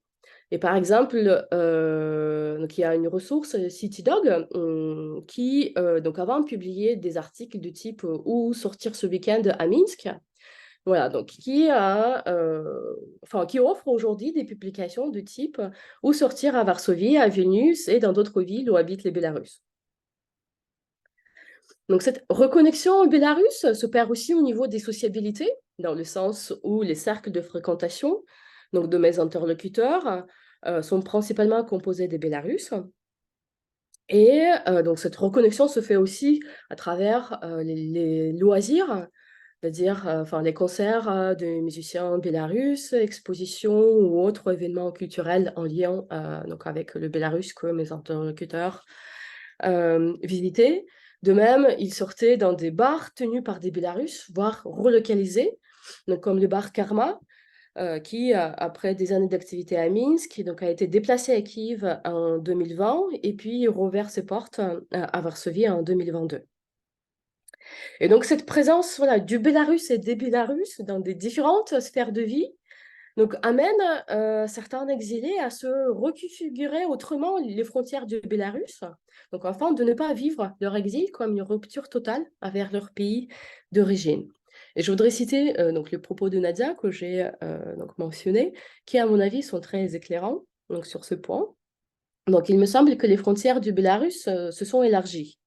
Et par exemple, donc il y a une ressource, CityDog, qui donc avant publiait des articles du type Où sortir ce week-end à Minsk. Voilà, donc qui offre aujourd'hui des publications de type Où sortir à Varsovie, à Vilnius et dans d'autres villes où habitent les Bélarusses. Donc cette reconnexion au Bélarus se perd aussi au niveau des sociabilités, dans le sens où les cercles de fréquentation donc de mes interlocuteurs sont principalement composés des Bélarusses. Et donc cette reconnexion se fait aussi à travers les loisirs, c'est-à-dire les concerts de musiciens bélarusses, expositions ou autres événements culturels en lien donc avec le Bélarus que mes interlocuteurs visitaient. De même, ils sortaient dans des bars tenus par des Bélarusses, voire relocalisés, donc comme le bar Karma, qui, après des années d'activité à Minsk, donc a été déplacé à Kiev en 2020 et puis rouvert ses portes à Varsovie en 2022. Et donc cette présence voilà, du Bélarus et des Bélarusses dans des différentes sphères de vie donc, amène certains exilés à se reconfigurer autrement les frontières du Bélarus, donc afin de ne pas vivre leur exil comme une rupture totale avec leur pays d'origine. Et je voudrais citer donc les propos de Nadia que j'ai donc mentionné, qui à mon avis sont très éclairants donc, sur ce point. Donc, il me semble que les frontières du Bélarus se sont élargies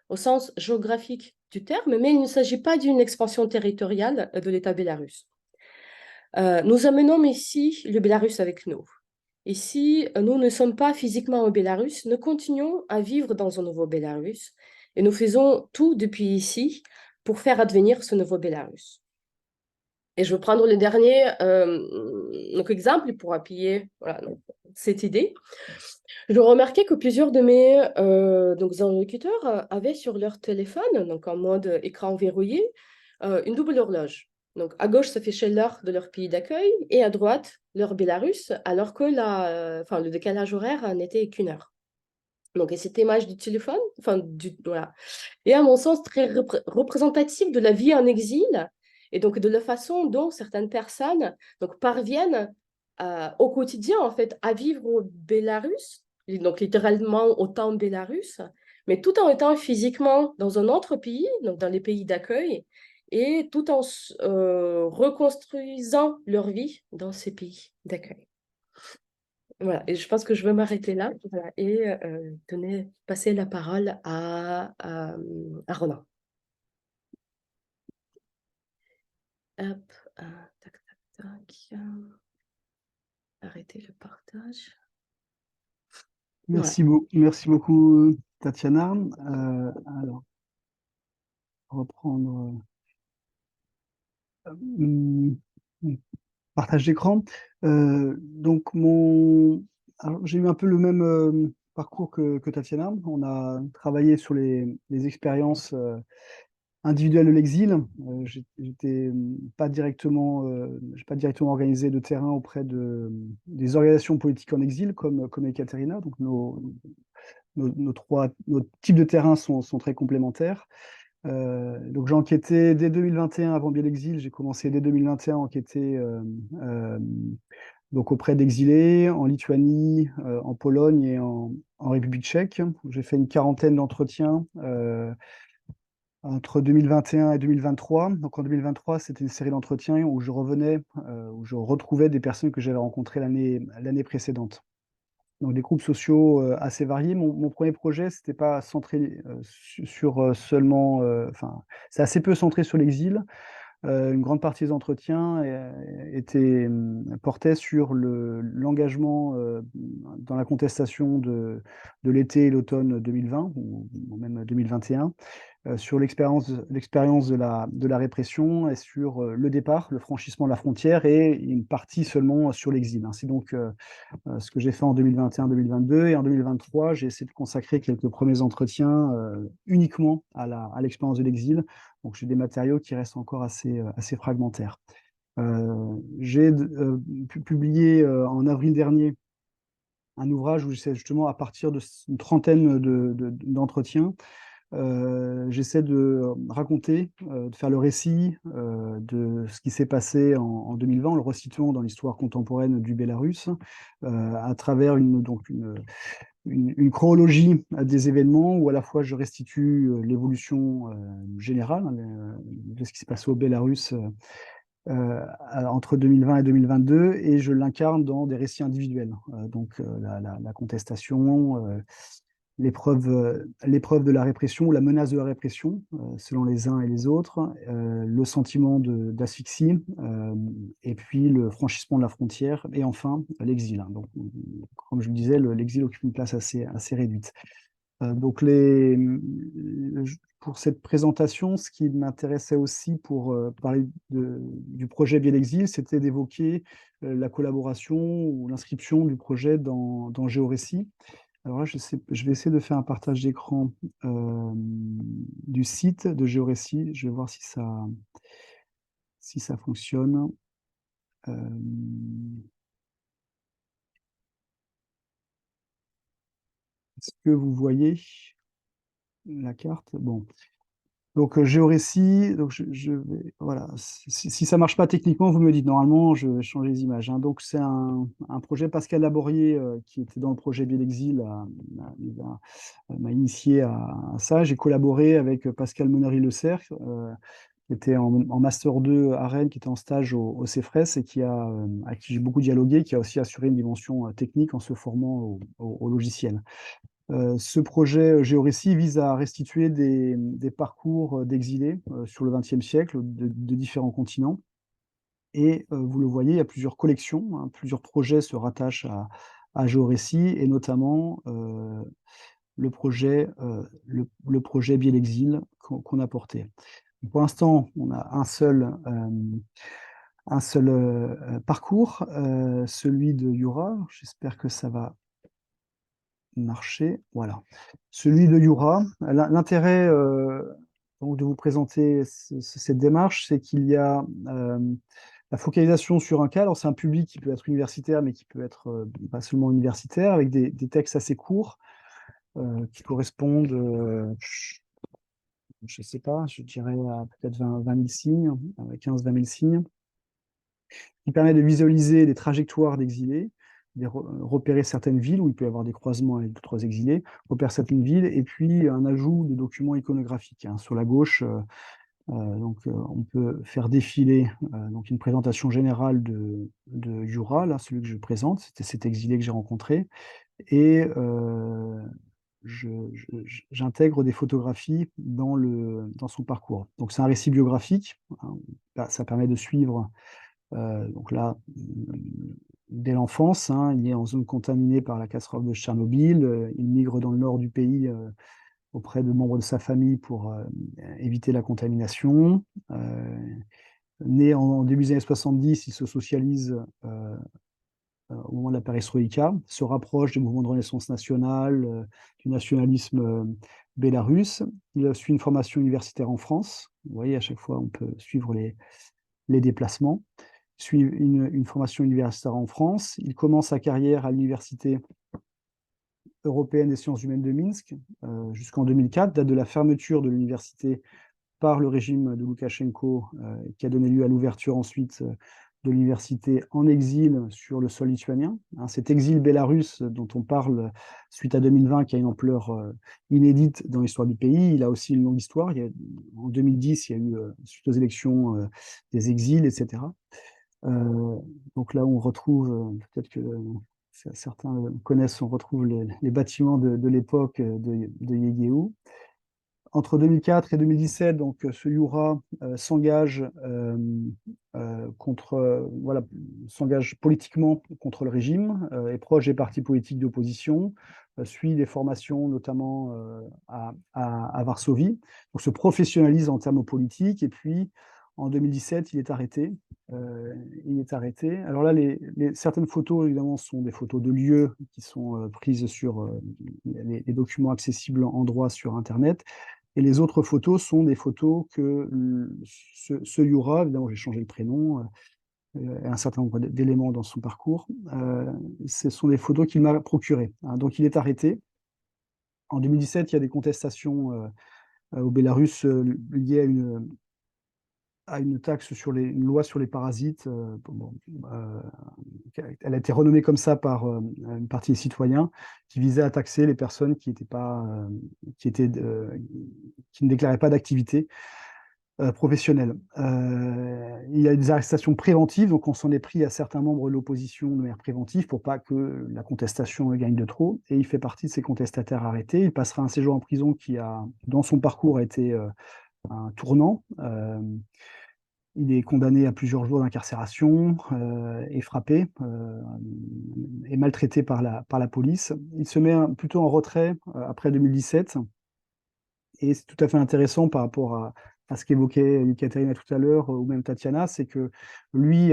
au sens géographique du terme, mais il ne s'agit pas d'une expansion territoriale de l'État bélarus. Nous amenons ici le Bélarus avec nous. Et si nous ne sommes pas physiquement au Bélarus, nous continuons à vivre dans un nouveau Bélarus et nous faisons tout depuis ici pour faire advenir ce nouveau Bélarus. Et je vais prendre le dernier donc exemple pour appuyer voilà, donc, cette idée. Je remarquais que plusieurs de mes donc, interlocuteurs avaient sur leur téléphone, donc en mode écran verrouillé, une double horloge. Donc, à gauche s'affichait l'heure de leur pays d'accueil et à droite, l'heure bélarusse, alors que le décalage horaire n'était qu'une heure. Donc, et cette image du téléphone, voilà, est à mon sens très représentative de la vie en exil et donc de la façon dont certaines personnes donc, parviennent au quotidien en fait, à vivre au Bélarus, donc littéralement au temps Bélarus, mais tout en étant physiquement dans un autre pays, donc dans les pays d'accueil, et tout en reconstruisant leur vie dans ces pays d'accueil. Voilà, et je pense que je vais m'arrêter là voilà, et passer la parole à Ronan. Hop, tac, tac, tac. Arrêter le partage. Merci beaucoup, Tatiana. Alors, reprendre partage d'écran. Donc, j'ai eu un peu le même parcours que Tatiana. On a travaillé sur les expériences individuelles de l'exil. J'étais j'ai pas directement organisé de terrain auprès des organisations politiques en exil comme Ekaterina. Donc, nos types de terrains sont très complémentaires. Donc j'ai enquêté dès 2021 avant bien l'exil. J'ai commencé dès 2021 à enquêter donc auprès d'exilés en Lituanie, en Pologne et en République tchèque. J'ai fait une quarantaine d'entretiens entre 2021 et 2023. Donc en 2023, c'était une série d'entretiens où où je retrouvais des personnes que j'avais rencontrées l'année précédente. Donc des groupes sociaux assez variés. Mon premier projet, c'était pas centré sur seulement, c'est assez peu centré sur l'exil. Une grande partie des entretiens portait sur l'engagement dans la contestation de l'été et l'automne 2020, ou même 2021, sur l'expérience de la répression et sur le départ, le franchissement de la frontière et une partie seulement sur l'exil. C'est donc ce que j'ai fait en 2021-2022 et en 2023, j'ai essayé de consacrer quelques premiers entretiens uniquement à l'expérience de l'exil. Donc j'ai des matériaux qui restent encore assez fragmentaires. J'ai publié en avril dernier un ouvrage où j'essaie justement à partir d'une trentaine d'entretiens. J'essaie de raconter, de faire le récit de ce qui s'est passé en 2020, en le resituant dans l'histoire contemporaine du Bélarus, à travers une chronologie des événements où à la fois je restitue l'évolution générale de ce qui s'est passé au Bélarus entre 2020 et 2022 et je l'incarne dans des récits individuels. Donc la contestation, l'épreuve de la répression ou la menace de la répression, selon les uns et les autres, le sentiment d'asphyxie, et puis le franchissement de la frontière, et enfin l'exil. Donc, comme je le disais, l'exil occupe une place assez réduite. Donc, pour cette présentation, ce qui m'intéressait aussi pour parler du projet Bien Exil, c'était d'évoquer la collaboration ou l'inscription du projet dans Géorécit. Alors là, je vais essayer de faire un partage d'écran du site de Géorécit. Je vais voir si ça fonctionne. Est-ce que vous voyez la carte? Bon. Donc, géorécit, donc voilà. Si ça ne marche pas techniquement, vous me dites. Normalement, je vais changer les images, hein. Donc, c'est un projet Pascal Laborier, qui était dans le projet Biais d'Exil, m'a initié à ça. J'ai collaboré avec Pascal Monnery-Le Cerf, qui était en Master 2 à Rennes, qui était en stage au CEFRES et à qui j'ai beaucoup dialogué, qui a aussi assuré une dimension technique en se formant au logiciel. Ce projet Géorécit vise à restituer des parcours d'exilés sur le XXe siècle de différents continents. Et vous le voyez, il y a plusieurs collections, hein, plusieurs projets se rattachent à Géorécit, et notamment le projet Biais d'Exil qu'on a porté. Pour l'instant, on a un seul parcours, celui de Yura. J'espère que ça va marcher. Voilà. Celui de Yura. L'intérêt donc de vous présenter cette démarche, c'est qu'il y a la focalisation sur un cas. Alors, c'est un public qui peut être universitaire, mais qui peut être pas seulement universitaire, avec des textes assez courts qui correspondent, je ne sais pas, je dirais à peut-être 20 000 signes, 15-20 000 signes, qui permet de visualiser les trajectoires d'exilés, repérer certaines villes où il peut y avoir des croisements avec d'autres exilés, repérer certaines villes, et puis un ajout de documents iconographiques, hein. Sur la gauche, on peut faire défiler donc une présentation générale de Yura, là, celui que je présente, c'était cet exilé que j'ai rencontré, et j'intègre des photographies dans son parcours. Donc c'est un récit biographique, hein. Ça permet de suivre, donc là, dès l'enfance, hein, il est en zone contaminée par la catastrophe de Tchernobyl, il migre dans le nord du pays auprès de membres de sa famille pour éviter la contamination. Né en début des années 70, il se socialise au moment de la perestroïka, se rapproche des mouvements de renaissance nationale, du nationalisme bélarusse. Il suit une formation universitaire en France. Vous voyez, à chaque fois, on peut suivre les déplacements. Il suit une formation universitaire en France. Il commence sa carrière à l'Université européenne des sciences humaines de Minsk jusqu'en 2004, date de la fermeture de l'université par le régime de Loukachenko, qui a donné lieu à l'ouverture ensuite de l'université en exil sur le sol lituanien. Hein, cet exil bélarusse dont on parle suite à 2020, qui a une ampleur inédite dans l'histoire du pays, il a aussi une longue histoire. En 2010, il y a eu, suite aux élections, des exils, etc. Donc là, on retrouve, peut-être que certains connaissent, on retrouve les bâtiments de l'époque de Yegheou. Entre 2004 et 2017, donc, ce Yura s'engage s'engage politiquement contre le régime, est proche des partis politiques d'opposition, suit des formations notamment à Varsovie, donc se professionnalise en termes politiques, et puis en 2017, il est arrêté. Alors là, certaines photos, évidemment, sont des photos de lieux qui sont prises sur les documents accessibles en droit sur Internet. Et les autres photos sont des photos que ce Yura, évidemment, j'ai changé le prénom, et un certain nombre d'éléments dans son parcours, ce sont des photos qu'il m'a procurées, hein. Donc, il est arrêté. En 2017, il y a des contestations au Bélarus liées à une taxe une loi sur les parasites. Elle a été renommée comme ça par une partie des citoyens, qui visait à taxer les personnes qui ne déclaraient pas d'activité professionnelle. Il y a des arrestations préventives, donc on s'en est pris à certains membres de l'opposition de manière préventive pour pas que la contestation gagne de trop, et il fait partie de ces contestataires arrêtés. Il passera un séjour en prison qui dans son parcours, a été un tournant. Il est condamné à plusieurs jours d'incarcération, et frappé et maltraité par la police. Il se met plutôt en retrait après 2017, et c'est tout à fait intéressant par rapport à ce qu'évoquait Ekaterina tout à l'heure, ou même Tatiana, c'est que lui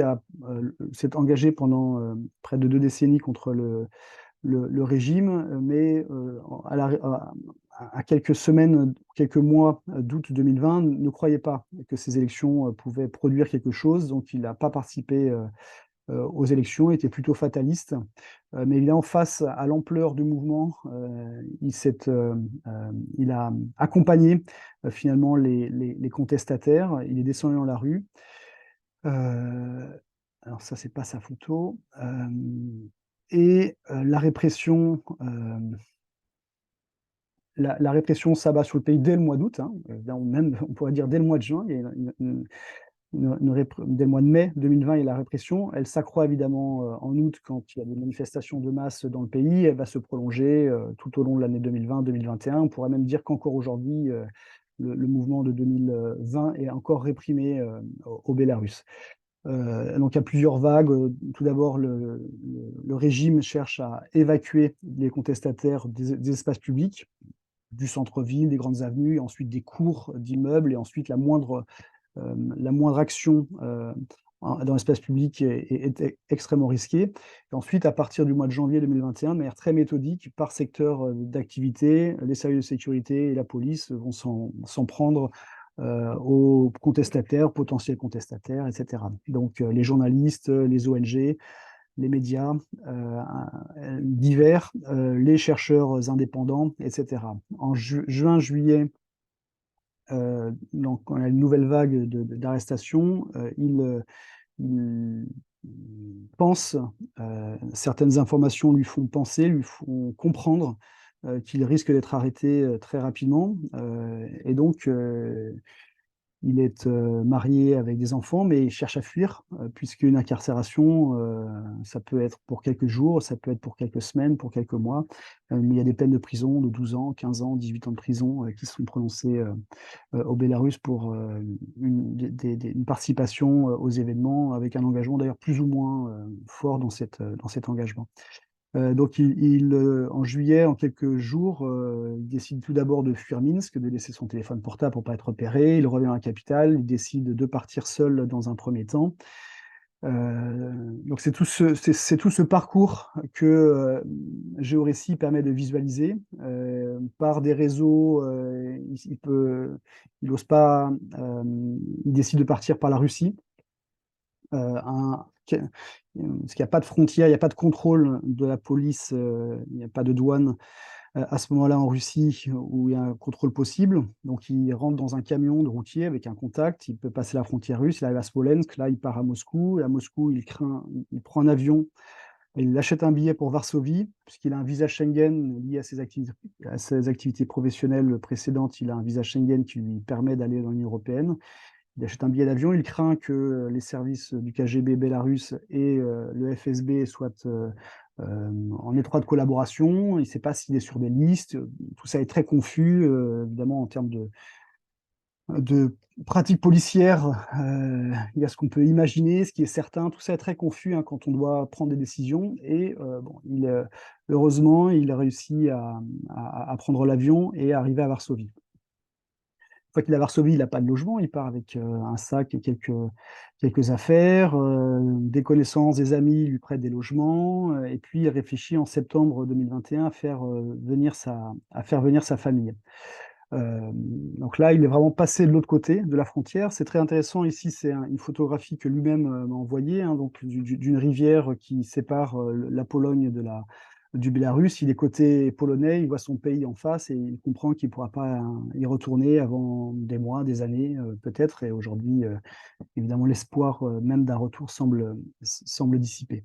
s'est engagé pendant près de 2 décennies contre le régime, mais à quelques semaines, quelques mois d'août 2020, ne croyait pas que ces élections pouvaient produire quelque chose, donc il n'a pas participé aux élections, était plutôt fataliste. Mais évidemment, face à l'ampleur du mouvement, il a accompagné finalement les contestataires. Il est descendu dans la rue. Alors ça, c'est pas sa photo. La répression, la répression s'abat sur le pays dès le mois d'août, hein. Même, on pourrait dire dès le mois de juin. Il y a dès le mois de mai 2020, il y a la répression. Elle s'accroît évidemment en août quand il y a des manifestations de masse dans le pays. Elle va se prolonger tout au long de l'année 2020-2021. On pourrait même dire qu'encore aujourd'hui, le mouvement de 2020 est encore réprimé au Bélarus. Donc il y a plusieurs vagues. Tout d'abord, le régime cherche à évacuer les contestataires des espaces publics, du centre-ville, des grandes avenues, et ensuite des cours d'immeubles, et ensuite la moindre action dans l'espace public est extrêmement risquée. Et ensuite, à partir du mois de janvier 2021, de manière très méthodique, par secteur d'activité, les services de sécurité et la police vont s'en prendre aux contestataires, potentiels contestataires, etc. Donc les journalistes, les ONG, les médias divers, les chercheurs indépendants, etc. En juin, juillet, donc, quand il y a une nouvelle vague d'arrestations, il pense, certaines informations lui font penser, lui font comprendre qu'il risque d'être arrêté très rapidement. Et donc, il est marié avec des enfants, mais il cherche à fuir, puisqu'une incarcération, ça peut être pour quelques jours, ça peut être pour quelques semaines, pour quelques mois. Mais il y a des peines de prison de 12 ans, 15 ans, 18 ans de prison qui sont prononcées au Bélarus pour une participation aux événements, avec un engagement d'ailleurs plus ou moins fort dans cet engagement. Donc, en juillet, en quelques jours, il décide tout d'abord de fuir Minsk, de laisser son téléphone portable pour ne pas être repéré. Il revient à la capitale, il décide de partir seul dans un premier temps. Donc, c'est tout ce parcours que Géorécit permet de visualiser. Par des réseaux, il n'ose pas, il décide de partir par la Russie. Parce qu'il n'y a pas de frontière, il n'y a pas de contrôle de la police, il n'y a pas de douane à ce moment-là en Russie où il y a un contrôle possible. Donc il rentre dans un camion de routier avec un contact, il peut passer la frontière russe, il arrive à Smolensk, là il part à Moscou, et à Moscou il prend un avion, il achète un billet pour Varsovie, puisqu'il a un visa Schengen lié à ses activités professionnelles précédentes, il a un visa Schengen qui lui permet d'aller dans l'Union européenne. Il achète un billet d'avion, il craint que les services du KGB bélarus et le FSB soient en étroite collaboration. Il ne sait pas s'il est sur des listes. Tout ça est très confus, évidemment, en termes de pratiques policières. Il y a ce qu'on peut imaginer, ce qui est certain. Tout ça est très confus hein, quand on doit prendre des décisions. Et heureusement, il a réussi à prendre l'avion et à arriver à Varsovie. Une fois qu'il est à Varsovie, il n'a pas de logement, il part avec un sac et quelques affaires, des connaissances, des amis lui prêtent des logements, et puis il réfléchit en septembre 2021 à faire venir sa famille. Donc là, il est vraiment passé de l'autre côté de la frontière. C'est très intéressant ici, c'est une photographie que lui-même m'a envoyée, hein, donc d'une rivière qui sépare la Pologne du Bélarus. Il est côté polonais, il voit son pays en face et il comprend qu'il ne pourra pas y retourner avant des mois, des années peut-être. Et aujourd'hui, évidemment, l'espoir même d'un retour semble dissipé.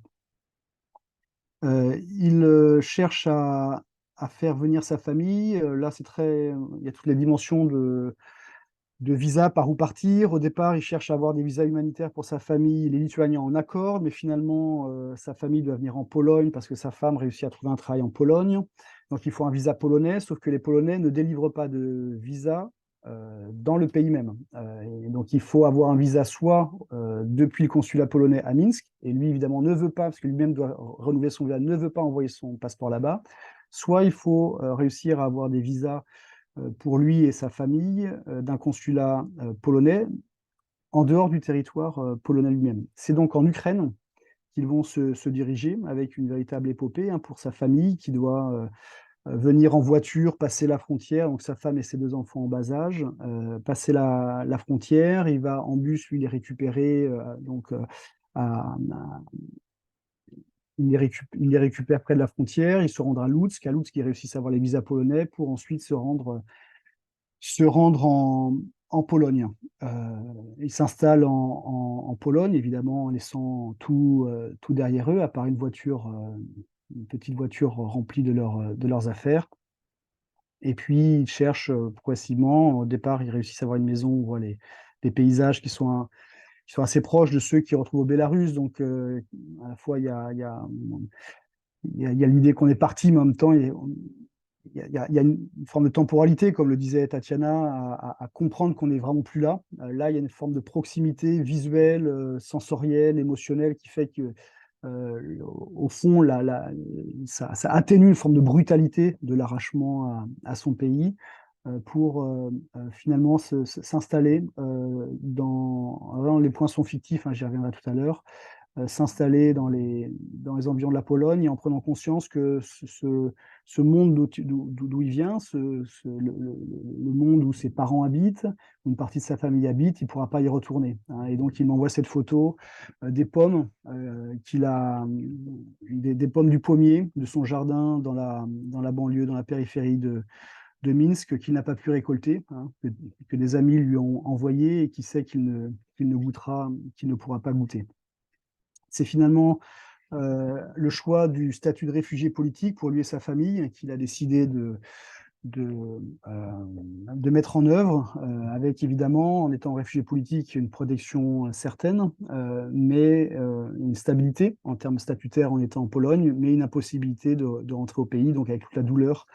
Il cherche à faire venir sa famille. Là, il y a toutes les dimensions de visa, par où partir. Au départ, il cherche à avoir des visas humanitaires pour sa famille. Les Lituaniens en accordent, mais finalement, sa famille doit venir en Pologne parce que sa femme réussit à trouver un travail en Pologne. Donc, il faut un visa polonais, sauf que les Polonais ne délivrent pas de visa dans le pays même. Et donc, il faut avoir un visa soit depuis le consulat polonais à Minsk, et lui, évidemment, ne veut pas, parce que lui-même doit renouveler son visa, ne veut pas envoyer son passeport là-bas. Soit il faut réussir à avoir des visas pour lui et sa famille d'un consulat polonais en dehors du territoire polonais lui-même. C'est donc en Ukraine qu'ils vont se diriger avec une véritable épopée hein, pour sa famille qui doit venir en voiture, passer la frontière, donc sa femme et ses 2 enfants en bas âge, passer la frontière, il va en bus, lui, les récupérer, à il les récupère près de la frontière, il se rendra à Lutsk, ils réussissent à avoir les visas polonais pour ensuite se rendre en Pologne. Ils s'installent en Pologne, évidemment, en laissant tout derrière eux, à part une petite voiture remplie de leurs affaires. Et puis, ils cherchent progressivement. Au départ, ils réussissent à avoir une maison où on voit des paysages qui sont assez proches de ceux qu'ils retrouvent au Bélarus. Donc, à la fois, il y a l'idée qu'on est parti, mais en même temps, il y a une forme de temporalité, comme le disait Tatiana, à comprendre qu'on n'est vraiment plus là. Là, il y a une forme de proximité visuelle, sensorielle, émotionnelle qui fait que, au fond, ça atténue une forme de brutalité de l'arrachement à son pays pour finalement s'installer dans les points sont fictifs, hein, j'y reviendrai tout à l'heure, s'installer dans les environs de la Pologne et en prenant conscience que ce monde d'où il vient, le monde où ses parents habitent, où une partie de sa famille habite, il ne pourra pas y retourner, hein. Et donc, il m'envoie cette photo des pommes des pommes du pommier de son jardin dans la banlieue, dans la périphérie de Minsk, qu'il n'a pas pu récolter, hein, que des amis lui ont envoyé et qui sait qu'il ne pourra pas goûter. C'est finalement le choix du statut de réfugié politique pour lui et sa famille qu'il a décidé de mettre en œuvre, avec évidemment, en étant réfugié politique, une protection certaine, mais une stabilité en termes statutaires en étant en Pologne, mais une impossibilité de rentrer au pays, donc avec toute la douleur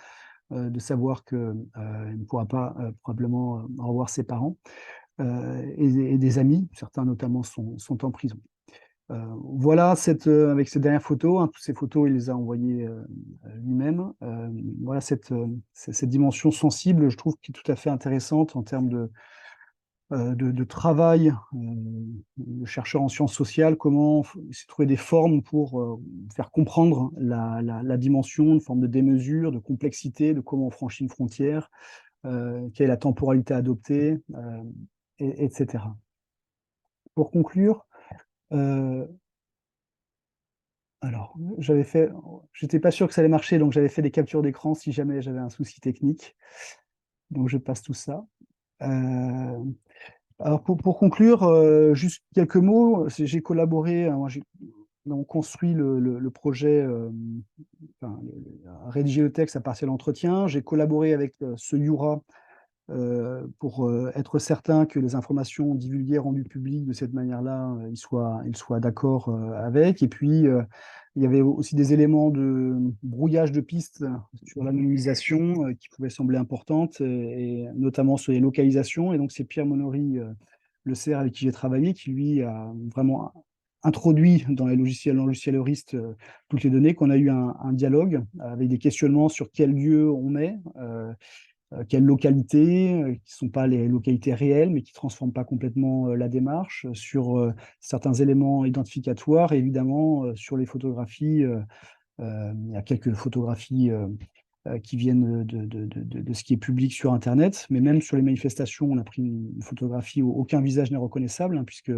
de savoir qu'il ne pourra pas probablement revoir ses parents et des amis, certains notamment sont en prison. Voilà avec cette dernière photo, hein, toutes ces photos, il les a envoyées lui-même. Voilà cette dimension sensible, je trouve, qui est tout à fait intéressante en termes de travail de chercheurs en sciences sociales, comment trouver des formes pour faire comprendre la dimension, une forme de démesure, de complexité, de comment on franchit une frontière, quelle est la temporalité adoptée, etc. Pour conclure, alors, j'étais pas sûr que ça allait marcher, donc j'avais fait des captures d'écran si jamais j'avais un souci technique. Donc je passe tout ça. Alors pour conclure, juste quelques mots. J'ai collaboré, on construit le projet, rédiger le texte à partir de l'entretien. J'ai collaboré avec ce Yura pour être certain que les informations divulguées, rendues publiques de cette manière-là, ils soient d'accord avec. Et puis, il y avait aussi des éléments de brouillage de pistes sur l'anonymisation qui pouvaient sembler importantes, et notamment sur les localisations. Et donc, c'est Pierre Monory, le CR avec qui j'ai travaillé, qui lui a vraiment introduit dans les logiciels heuristes toutes les données, qu'on a eu un dialogue avec des questionnements sur quel lieu on met, quelles localités, qui ne sont pas les localités réelles, mais qui ne transforment pas complètement la démarche, sur certains éléments identificatoires, et évidemment sur les photographies. Il y a quelques photographies qui viennent de ce qui est public sur Internet, mais même sur les manifestations, on a pris une photographie où aucun visage n'est reconnaissable, hein, puisque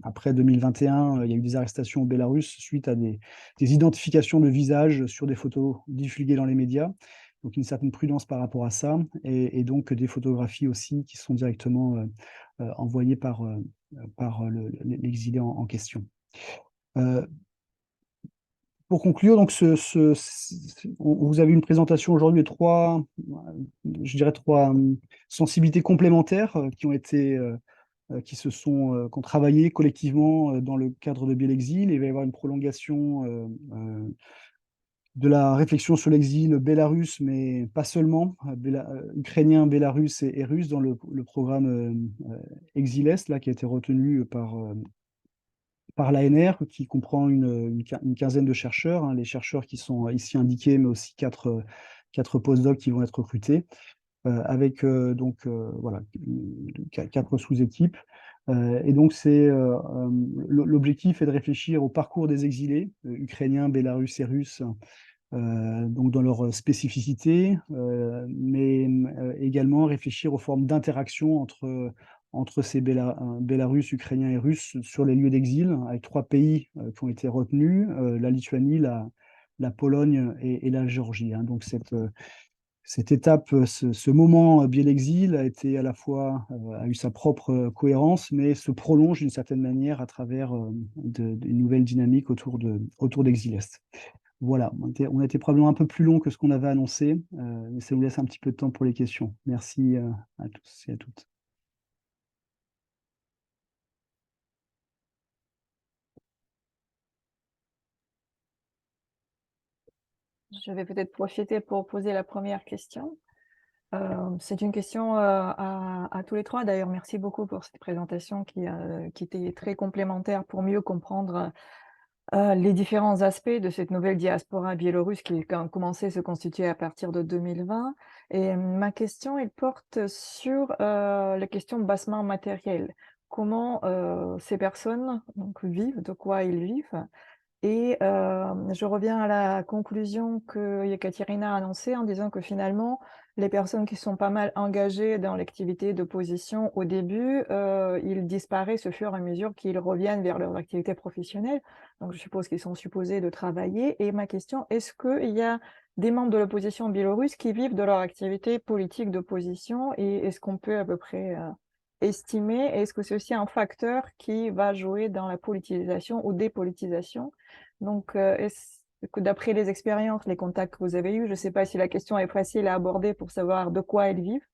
après 2021, il y a eu des arrestations au Bélarus suite à des identifications de visages sur des photos divulguées dans les médias. Donc une certaine prudence par rapport à ça, et donc des photographies aussi qui sont directement envoyées par l'exilé en question. Pour conclure, donc vous avez une présentation aujourd'hui de trois sensibilités complémentaires qui ont travaillé collectivement dans le cadre de Biélexil. Il va y avoir une prolongation de la réflexion sur l'exil bélarus, mais pas seulement, ukrainien, bélarus et russe, dans le programme Exilest, là, qui a été retenu par l'ANR, qui comprend une quinzaine de chercheurs, hein, les chercheurs qui sont ici indiqués, mais aussi quatre postdocs qui vont être recrutés, avec voilà, quatre sous-équipes. Et donc, l'objectif est de réfléchir au parcours des exilés, ukrainiens, bélarusses et russes, donc dans leur spécificité, mais également réfléchir aux formes d'interaction entre ces Bélarusses, Ukrainiens et Russes sur les lieux d'exil, avec 3 pays qui ont été retenus, la Lituanie, la Pologne et la Géorgie, hein. Donc cette étape, ce moment biélexil a été à la fois, a eu sa propre cohérence, mais se prolonge d'une certaine manière à travers une nouvelle dynamique autour d'Exil-Est. Voilà, on a été probablement un peu plus long que ce qu'on avait annoncé, mais ça vous laisse un petit peu de temps pour les questions. Merci à tous et à toutes. Je vais peut-être profiter pour poser la première question. C'est une question à tous les trois. D'ailleurs, merci beaucoup pour cette présentation qui était très complémentaire pour mieux comprendre les différents aspects de cette nouvelle diaspora biélorusse qui a commencé à se constituer à partir de 2020. Et ma question, elle porte sur la question bassement matérielle. Comment ces personnes donc, vivent, de quoi ils vivent? Et je reviens à la conclusion que Yekaterina a annoncée en disant que finalement, les personnes qui sont pas mal engagées dans l'activité d'opposition au début, ils disparaissent au fur et à mesure qu'ils reviennent vers leur activité professionnelle. Donc je suppose qu'ils sont supposés de travailler. Et ma question, est-ce qu'il y a des membres de l'opposition biélorusse qui vivent de leur activité politique d'opposition et est-ce qu'on peut à peu près estimer, est-ce que c'est aussi un facteur qui va jouer dans la politisation ou dépolitisation? Donc, est-ce que d'après les expériences, les contacts que vous avez eus, je ne sais pas si la question est facile à aborder pour savoir de quoi elles vivent,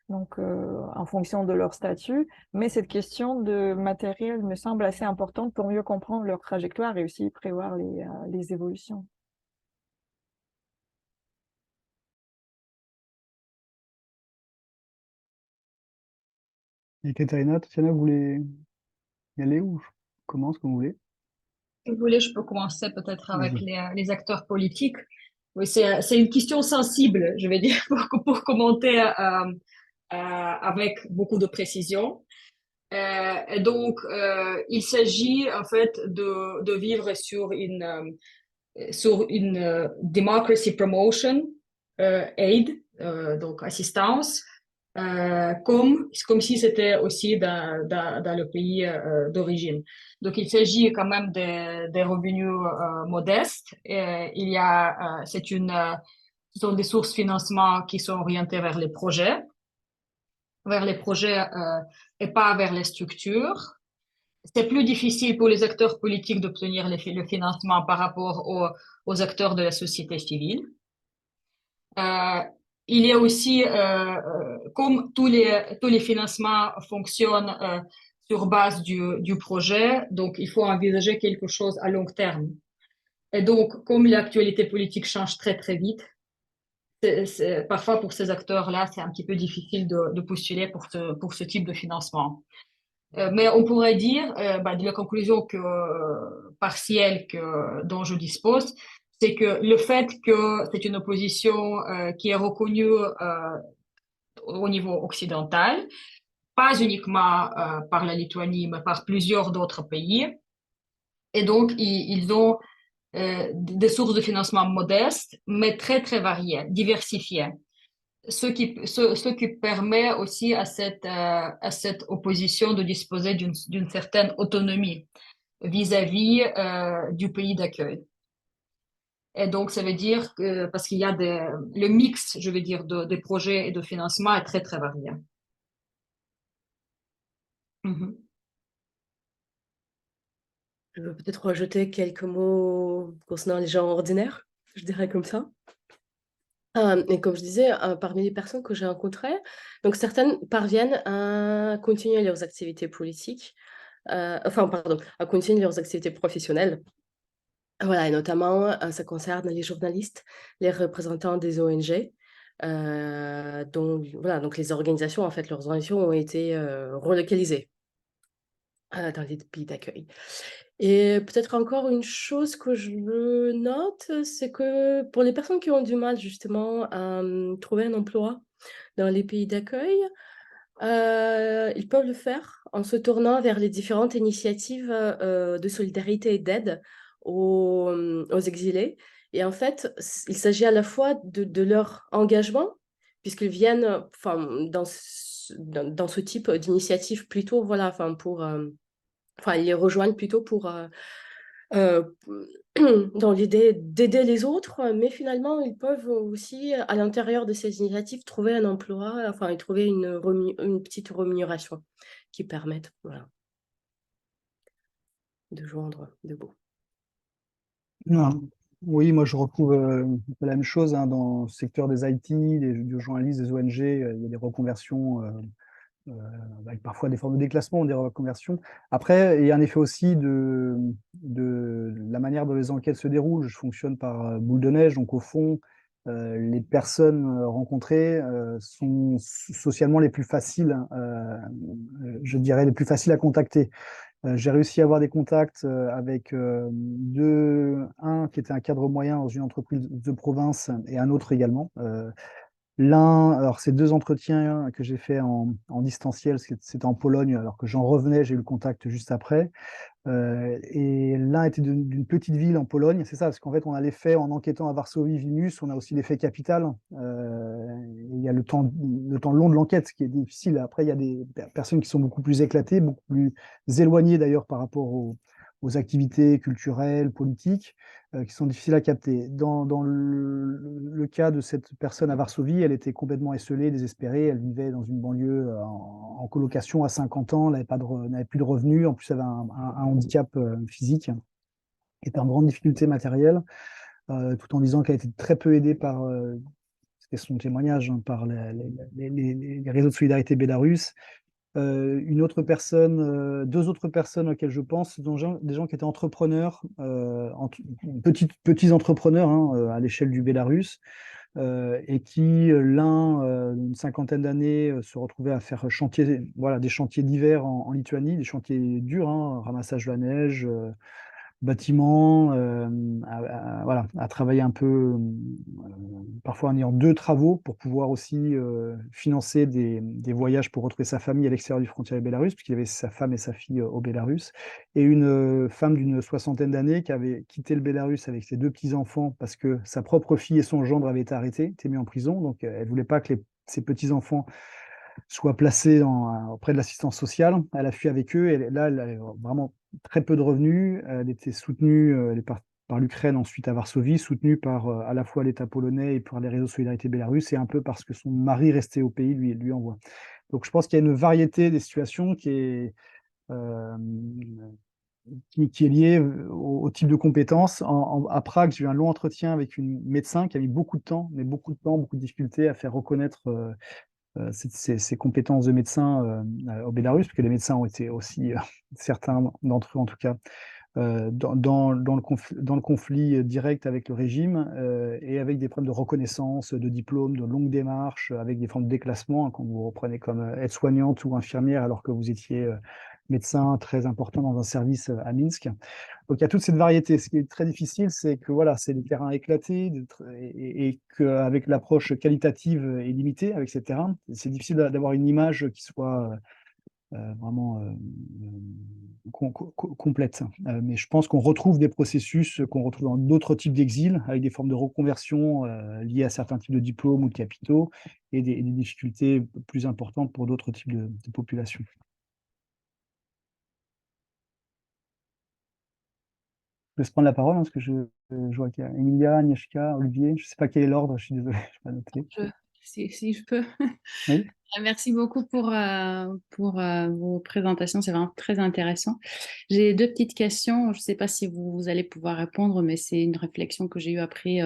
donc en fonction de leur statut, mais cette question de matériel me semble assez importante pour mieux comprendre leur trajectoire et aussi prévoir les évolutions. Et Katerina, Tatiana, vous voulez y aller ou je commence comme vous voulez? Si vous voulez, je peux commencer peut-être avec Vas-y. les acteurs politiques. Oui, c'est une question sensible, je vais dire, pour commenter avec beaucoup de précision. Et donc, il s'agit en fait de vivre sur une democracy promotion aid, donc assistance, comme si c'était aussi dans le pays d'origine. Donc, il s'agit quand même des revenus modestes. Et ce sont des sources de financement qui sont orientées vers les projets et pas vers les structures. C'est plus difficile pour les acteurs politiques d'obtenir le financement par rapport aux acteurs de la société civile. Il y a aussi, comme tous les financements fonctionnent sur base du projet, donc il faut envisager quelque chose à long terme. Et donc, comme l'actualité politique change très, très vite, parfois pour ces acteurs-là, c'est un petit peu difficile de postuler pour ce type de financement. Mais on pourrait dire, de la conclusion partielle dont je dispose, c'est que le fait que c'est une opposition qui est reconnue au niveau occidental, pas uniquement par la Lituanie, mais par plusieurs d'autres pays, et donc ils ont des sources de financement modestes, mais très très variées, diversifiées. Ce qui permet aussi à cette opposition de disposer d'une certaine autonomie vis-à-vis du pays d'accueil. Et donc, ça veut dire que, parce qu'il y a le mix, je veux dire, des projets et de financement est très, très varié. Mhm. Je veux peut-être rajouter quelques mots concernant les gens ordinaires, je dirais comme ça. Et comme je disais, parmi les personnes que j'ai rencontrées, donc certaines parviennent à continuer leurs activités politiques, à continuer leurs activités professionnelles. Voilà, et notamment, ça concerne les journalistes, les représentants des ONG, donc les organisations, en fait, leurs organisations ont été relocalisées dans les pays d'accueil. Et peut-être encore une chose que je note, c'est que pour les personnes qui ont du mal justement à trouver un emploi dans les pays d'accueil, ils peuvent le faire en se tournant vers les différentes initiatives de solidarité et d'aide aux exilés Et en fait, il s'agit à la fois de leur engagement, puisqu'ils viennent dans ce type d'initiative plutôt, voilà, ils les rejoignent plutôt euh, dans l'idée d'aider les autres, mais finalement, ils peuvent aussi, à l'intérieur de ces initiatives, trouver un emploi, et trouver une petite rémunération qui permette, voilà, de joindre de beau. Non. Oui, moi je retrouve un peu la même chose hein, dans le secteur des IT, du journalisme, des ONG. Il y a des reconversions euh, avec parfois des formes de déclassement, des reconversions. Après, il y a un effet aussi de la manière dont les enquêtes se déroulent. Je fonctionne par boule de neige, donc au fond, les personnes rencontrées sont socialement les plus faciles, je dirais, les plus faciles à contacter. J'ai réussi à avoir des contacts avec un qui était un cadre moyen dans une entreprise de province et un autre également. Alors ces deux entretiens que j'ai fait en distanciel, c'était en Pologne, alors que j'en revenais, j'ai eu le contact juste après. Et l'un était d'une petite ville en Pologne, c'est ça, parce qu'en fait, on a l'effet, en enquêtant à Varsovie, Vilnius, on a aussi l'effet capital. Il y a le temps long de l'enquête, ce qui est difficile. Après, il y a des personnes qui sont beaucoup plus éclatées, beaucoup plus éloignées d'ailleurs par rapport aux activités culturelles, politiques, qui sont difficiles à capter. Dans le cas de cette personne à Varsovie, elle était complètement esseulée, désespérée. Elle vivait dans une banlieue en colocation à 50 ans, elle n'avait plus de revenus, en plus elle avait un handicap physique, était en grande difficulté matérielle, tout en disant qu'elle était très peu aidée par, c'était son témoignage, hein, par les réseaux de solidarité bélarusses. Une autre personne, deux autres personnes auxquelles je pense, des gens qui étaient entrepreneurs, petits entrepreneurs hein, à l'échelle du Bélarus, et qui, l'un, une cinquantaine d'années, se retrouvait à faire voilà, des chantiers divers en Lituanie, des chantiers durs, hein, ramassage de la neige, bâtiment, voilà, à travailler un peu, parfois en ayant deux travaux pour pouvoir aussi financer des voyages pour retrouver sa famille à l'extérieur du frontière du Bélarus, puisqu'il avait sa femme et sa fille au Bélarus, et une femme d'une soixantaine d'années qui avait quitté le Bélarus avec ses deux petits-enfants parce que sa propre fille et son gendre avaient été arrêtés, été mis en prison, donc elle ne voulait pas que ses petits-enfants soit placée auprès de l'assistance sociale. Elle a fui avec eux et là, elle avait vraiment très peu de revenus. Elle était soutenue par l'Ukraine, ensuite à Varsovie, soutenue par à la fois l'État polonais et par les réseaux de solidarité bélarusses et un peu parce que son mari resté au pays lui envoie. Donc je pense qu'il y a une variété des situations euh, qui est liée au type de compétences. À Prague, j'ai eu un long entretien avec une médecin qui a mis beaucoup de temps, beaucoup de difficultés à faire reconnaître ses compétences de médecin au Bélarus, parce que les médecins ont été aussi, certains d'entre eux en tout cas, dans le conflit direct avec le régime et avec des problèmes de reconnaissance, de diplômes, de longues démarches, avec des formes de déclassement, hein, quand vous reprenez comme aide-soignante ou infirmière alors que vous étiez médecin très important dans un service à Minsk. Donc il y a toute cette variété. Ce qui est très difficile, c'est que voilà, c'est des terrains éclatés et qu'avec l'approche qualitative et limitée avec ces terrains, c'est difficile d'avoir une image qui soit vraiment complète. Mais je pense qu'on retrouve des processus qu'on retrouve dans d'autres types d'exil, avec des formes de reconversion liées à certains types de diplômes ou de capitaux et des difficultés plus importantes pour d'autres types de populations. Je vais se prendre la parole, hein, parce que je vois qu'il y a Emilia, Agnieszka, Olivier. Je ne sais pas quel est l'ordre, je suis désolé, je n'ai pas noté. Si je peux. Oui. Merci beaucoup pour vos présentations, c'est vraiment très intéressant. J'ai deux petites questions, je ne sais pas si vous allez pouvoir répondre, mais c'est une réflexion que j'ai eue après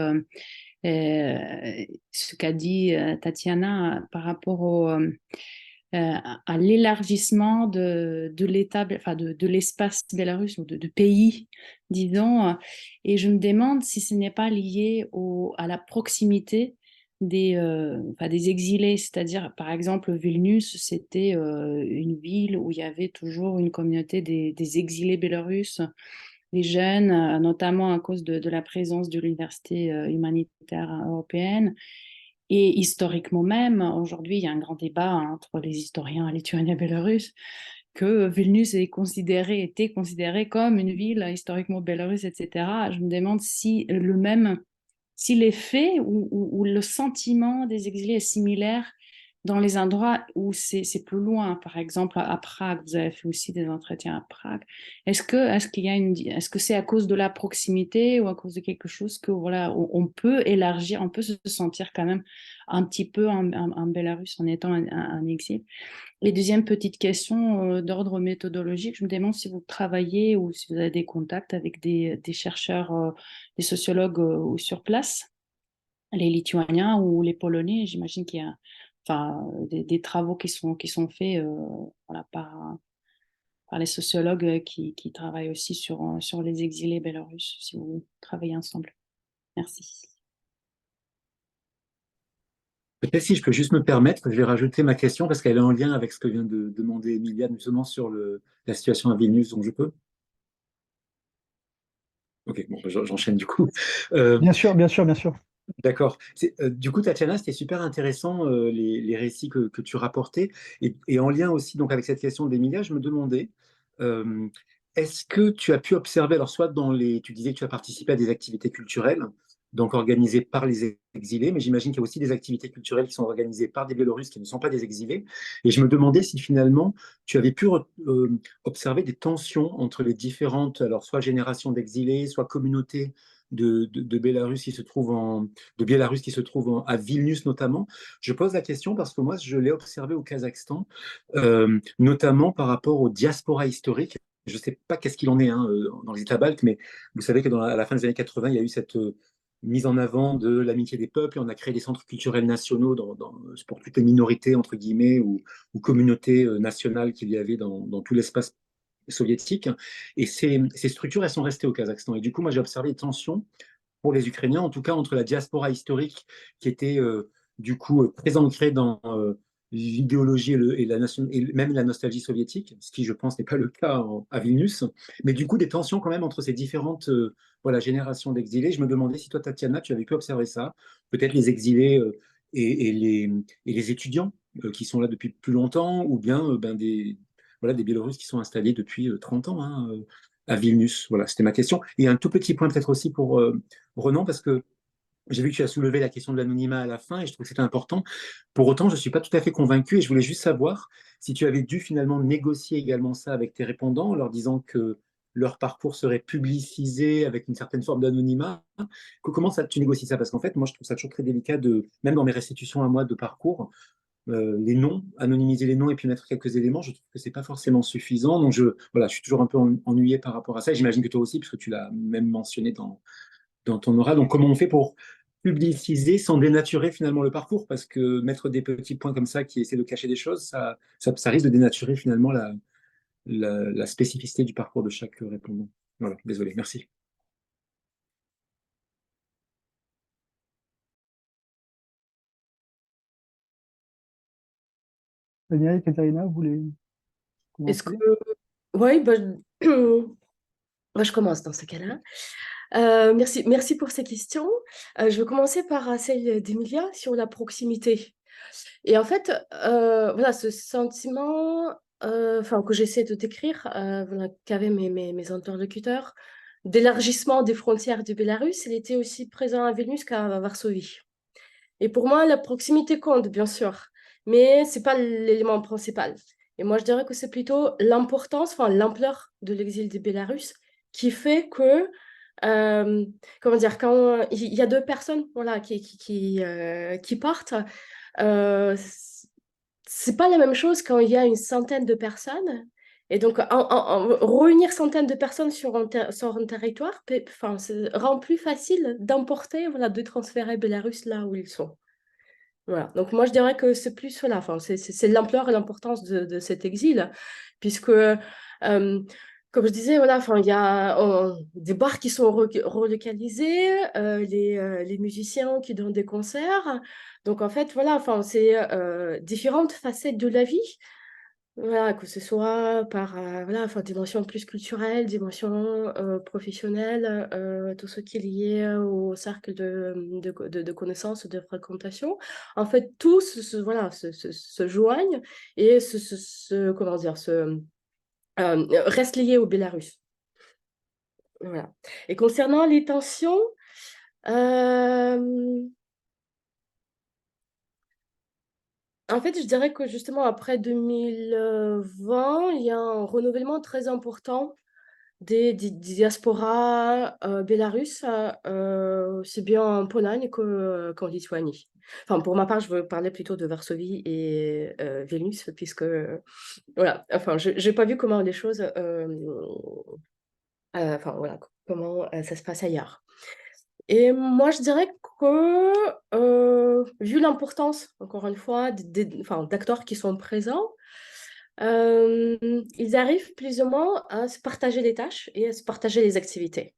ce qu'a dit Tatiana par rapport à l'élargissement de l'État, enfin de l'espace bélarus ou de pays, disons. Et je me demande si ce n'est pas lié à la proximité des exilés, c'est-à-dire par exemple Vilnius, c'était une ville où il y avait toujours une communauté des exilés bélarusses, les jeunes, notamment à cause de la présence de l'université humanitaire européenne. Et historiquement même, aujourd'hui, il y a un grand débat entre les historiens lituaniens et bélarusses que Vilnius était considéré comme une ville historiquement bélarusse, etc. Je me demande si le même si les faits ou le sentiment des exilés est similaire dans les endroits où c'est plus loin, par exemple à Prague, vous avez fait aussi des entretiens à Prague. Est-ce que c'est à cause de la proximité ou à cause de quelque chose que voilà, on peut élargir, on peut se sentir quand même un petit peu en Bélarus en étant un exil? Et deuxième petite question d'ordre méthodologique, je me demande si vous travaillez ou si vous avez des contacts avec des chercheurs, des sociologues sur place, les Lituaniens ou les Polonais. J'imagine qu'il y a enfin, des travaux qui sont faits voilà, par les sociologues qui travaillent aussi sur les exilés bélarusses, si vous travaillez ensemble. Merci. Peut-être si je peux juste me permettre, je vais rajouter ma question parce qu'elle est en lien avec ce que vient de demander Emilia, justement sur la situation à Vilnius, donc je peux. Ok, bon, j'enchaîne du coup. Bien sûr, bien sûr, bien sûr. D'accord. Du coup, Tatiana, c'était super intéressant les récits que tu rapportais. Et en lien aussi donc, avec cette question d'Emilia, je me demandais, euh, est-ce que tu as pu observer, alors soit tu disais que tu as participé à des activités culturelles, donc organisées par les exilés, mais j'imagine qu'il y a aussi des activités culturelles qui sont organisées par des Biélorusses qui ne sont pas des exilés. Et je me demandais si finalement tu avais pu observer des tensions entre les différentes, alors soit générations d'exilés, soit communautés de Bélarus qui se trouvent à Vilnius notamment. Je pose la question parce que moi, je l'ai observé au Kazakhstan, notamment par rapport aux diasporas historiques. Je ne sais pas qu'est-ce qu'il en est dans les États baltes, mais vous savez que à la fin des années 80, il y a eu cette mise en avant de l'amitié des peuples et on a créé des centres culturels nationaux pour toutes les minorités, entre guillemets, ou communautés nationales qu'il y avait dans tout l'espace soviétique. Et ces structures, elles sont restées au Kazakhstan. Et du coup, moi, j'ai observé des tensions pour les Ukrainiens, en tout cas entre la diaspora historique qui était du coup très ancrée dans l'idéologie et même la nostalgie soviétique, ce qui je pense n'est pas le cas à Vilnius, mais du coup des tensions quand même entre ces différentes voilà, générations d'exilés. Je me demandais si toi, Tatiana, tu avais pu observer ça, peut-être les exilés et les étudiants qui sont là depuis plus longtemps, ou bien voilà, des Biélorusses qui sont installés depuis 30 ans à Vilnius. Voilà, c'était ma question. Et un tout petit point peut-être aussi pour Renan, parce que j'ai vu que tu as soulevé la question de l'anonymat à la fin et je trouve que c'était important. Pour autant, je ne suis pas tout à fait convaincu et je voulais juste savoir si tu avais dû finalement négocier également ça avec tes répondants en leur disant que leur parcours serait publicisé avec une certaine forme d'anonymat. Comment tu négocies ça? Parce qu'en fait, moi, je trouve ça toujours très délicat même dans mes restitutions à moi de parcours, les noms, anonymiser les noms et puis mettre quelques éléments, je trouve que c'est pas forcément suffisant. Donc, voilà, je suis toujours un peu ennuyé par rapport à ça. J'imagine que toi aussi, puisque tu l'as même mentionné dans ton oral. Donc, comment on fait pour publiciser sans dénaturer finalement le parcours? Parce que mettre des petits points comme ça qui essaient de cacher des choses, ça risque de dénaturer finalement la spécificité du parcours de chaque répondant. Voilà, désolé, merci. Daniel et Katharina, vous voulez Est-ce que... commencer? Oui, je commence dans ce cas-là. Merci pour ces questions. Je vais commencer par celle d'Emilia sur la proximité. Et en fait, voilà, ce sentiment que j'essaie de décrire, voilà, qu'avaient mes interlocuteurs, d'élargissement des frontières du Bélarus, il était aussi présent à Vilnius qu'à Varsovie. Et pour moi, la proximité compte, bien sûr, mais ce n'est pas l'élément principal. Et moi, je dirais que c'est plutôt l'importance, l'ampleur de l'exil des Bélarus qui fait que, comment dire, quand il y a deux personnes voilà, qui partent, c'est pas la même chose quand il y a une centaine de personnes. Et donc, réunir centaines de personnes sur un territoire rend plus facile d'emporter, voilà, de transférer Bélarus là où ils sont. Voilà. Donc, moi, je dirais que c'est plus cela. C'est l'ampleur et l'importance de cet exil, puisque, comme je disais, voilà, il y a des bars qui sont relocalisés, les musiciens qui donnent des concerts. Donc, en fait, voilà, c'est différentes facettes de la vie. Voilà, que ce soit par dimension plus culturelle, dimension professionnelle, tout ce qui est lié au cercle de connaissances, de fréquentation. En fait, tous se joignent et comment dire, restent liés au Bélarus. Voilà. Et concernant les tensions, Euh, En fait, je dirais que justement après 2020, il y a un renouvellement très important des diasporas bélarusses, aussi bien en Pologne qu'en Lituanie. Enfin, pour ma part, je veux parler plutôt de Varsovie et Vilnius, puisque, voilà, enfin, je n'ai pas vu comment les choses, enfin, voilà, comment ça se passe ailleurs. Et moi, je dirais que, vu l'importance, encore une fois, enfin, d'acteurs qui sont présents, ils arrivent plus ou moins à se partager les tâches et à se partager les activités.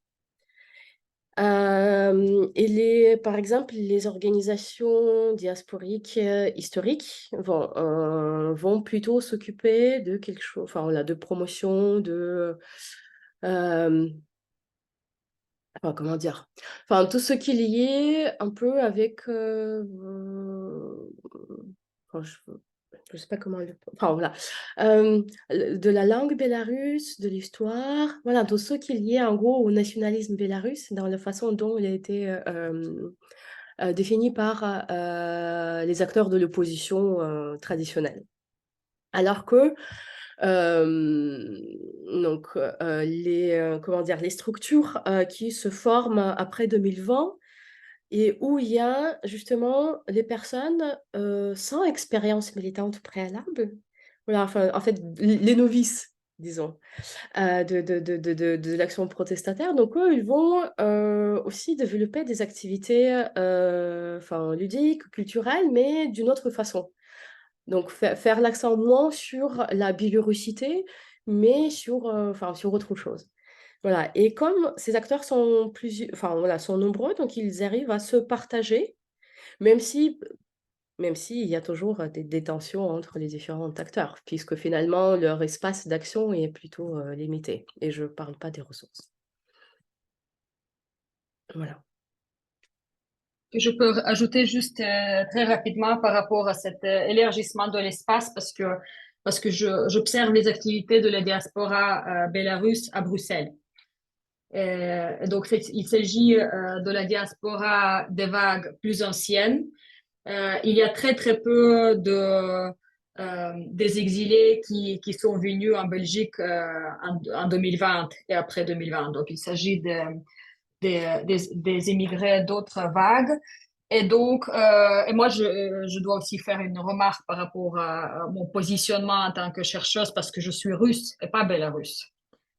Par exemple, les organisations diasporiques historiques vont plutôt s'occuper de quelque chose, enfin, voilà, de promotion, euh, enfin, comment dire, enfin, tout ce qui est lié un peu avec, enfin, je sais pas comment, enfin, voilà, de la langue bélarusse, de l'histoire, voilà, tout ce qui est lié en gros au nationalisme bélarusse dans la façon dont il a été défini par les acteurs de l'opposition traditionnelle. Alors que donc, comment dire, les structures qui se forment après 2020 et où il y a justement les personnes sans expérience militante préalable, voilà, enfin, en fait, les novices, disons, de l'action protestataire. Donc, eux, ils vont aussi développer des activités enfin, ludiques, culturelles, mais d'une autre façon. Donc, faire l'accent moins sur la biélorusité, mais enfin, sur autre chose. Voilà. Et comme ces acteurs sont enfin, voilà, sont nombreux, donc ils arrivent à se partager, même si, même s'il y a toujours des tensions entre les différents acteurs, puisque finalement, leur espace d'action est plutôt limité. Et je ne parle pas des ressources. Voilà. Je peux ajouter juste très rapidement par rapport à cet élargissement de l'espace parce que j'observe les activités de la diaspora bélarusse à Bruxelles. Donc, il s'agit de la diaspora des vagues plus anciennes. Il y a très, très peu des exilés qui sont venus en Belgique en 2020 et après 2020. Donc, il s'agit des immigrés d'autres vagues. Et donc, et moi, je dois aussi faire une remarque par rapport à mon positionnement en tant que chercheuse parce que je suis russe et pas bélarusse.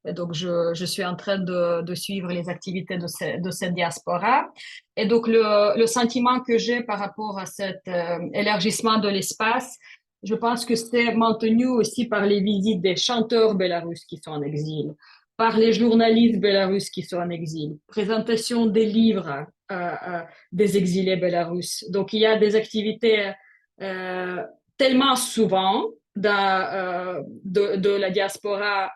Et donc, je suis en train de suivre les activités de cette diaspora. Et donc, le sentiment que j'ai par rapport à cet élargissement de l'espace, je pense que c'est maintenu aussi par les visites des chanteurs bélarusses qui sont en exil, par les journalistes bélarusses qui sont en exil, présentation des livres des exilés bélarusses. Donc, il y a des activités tellement souvent de la diaspora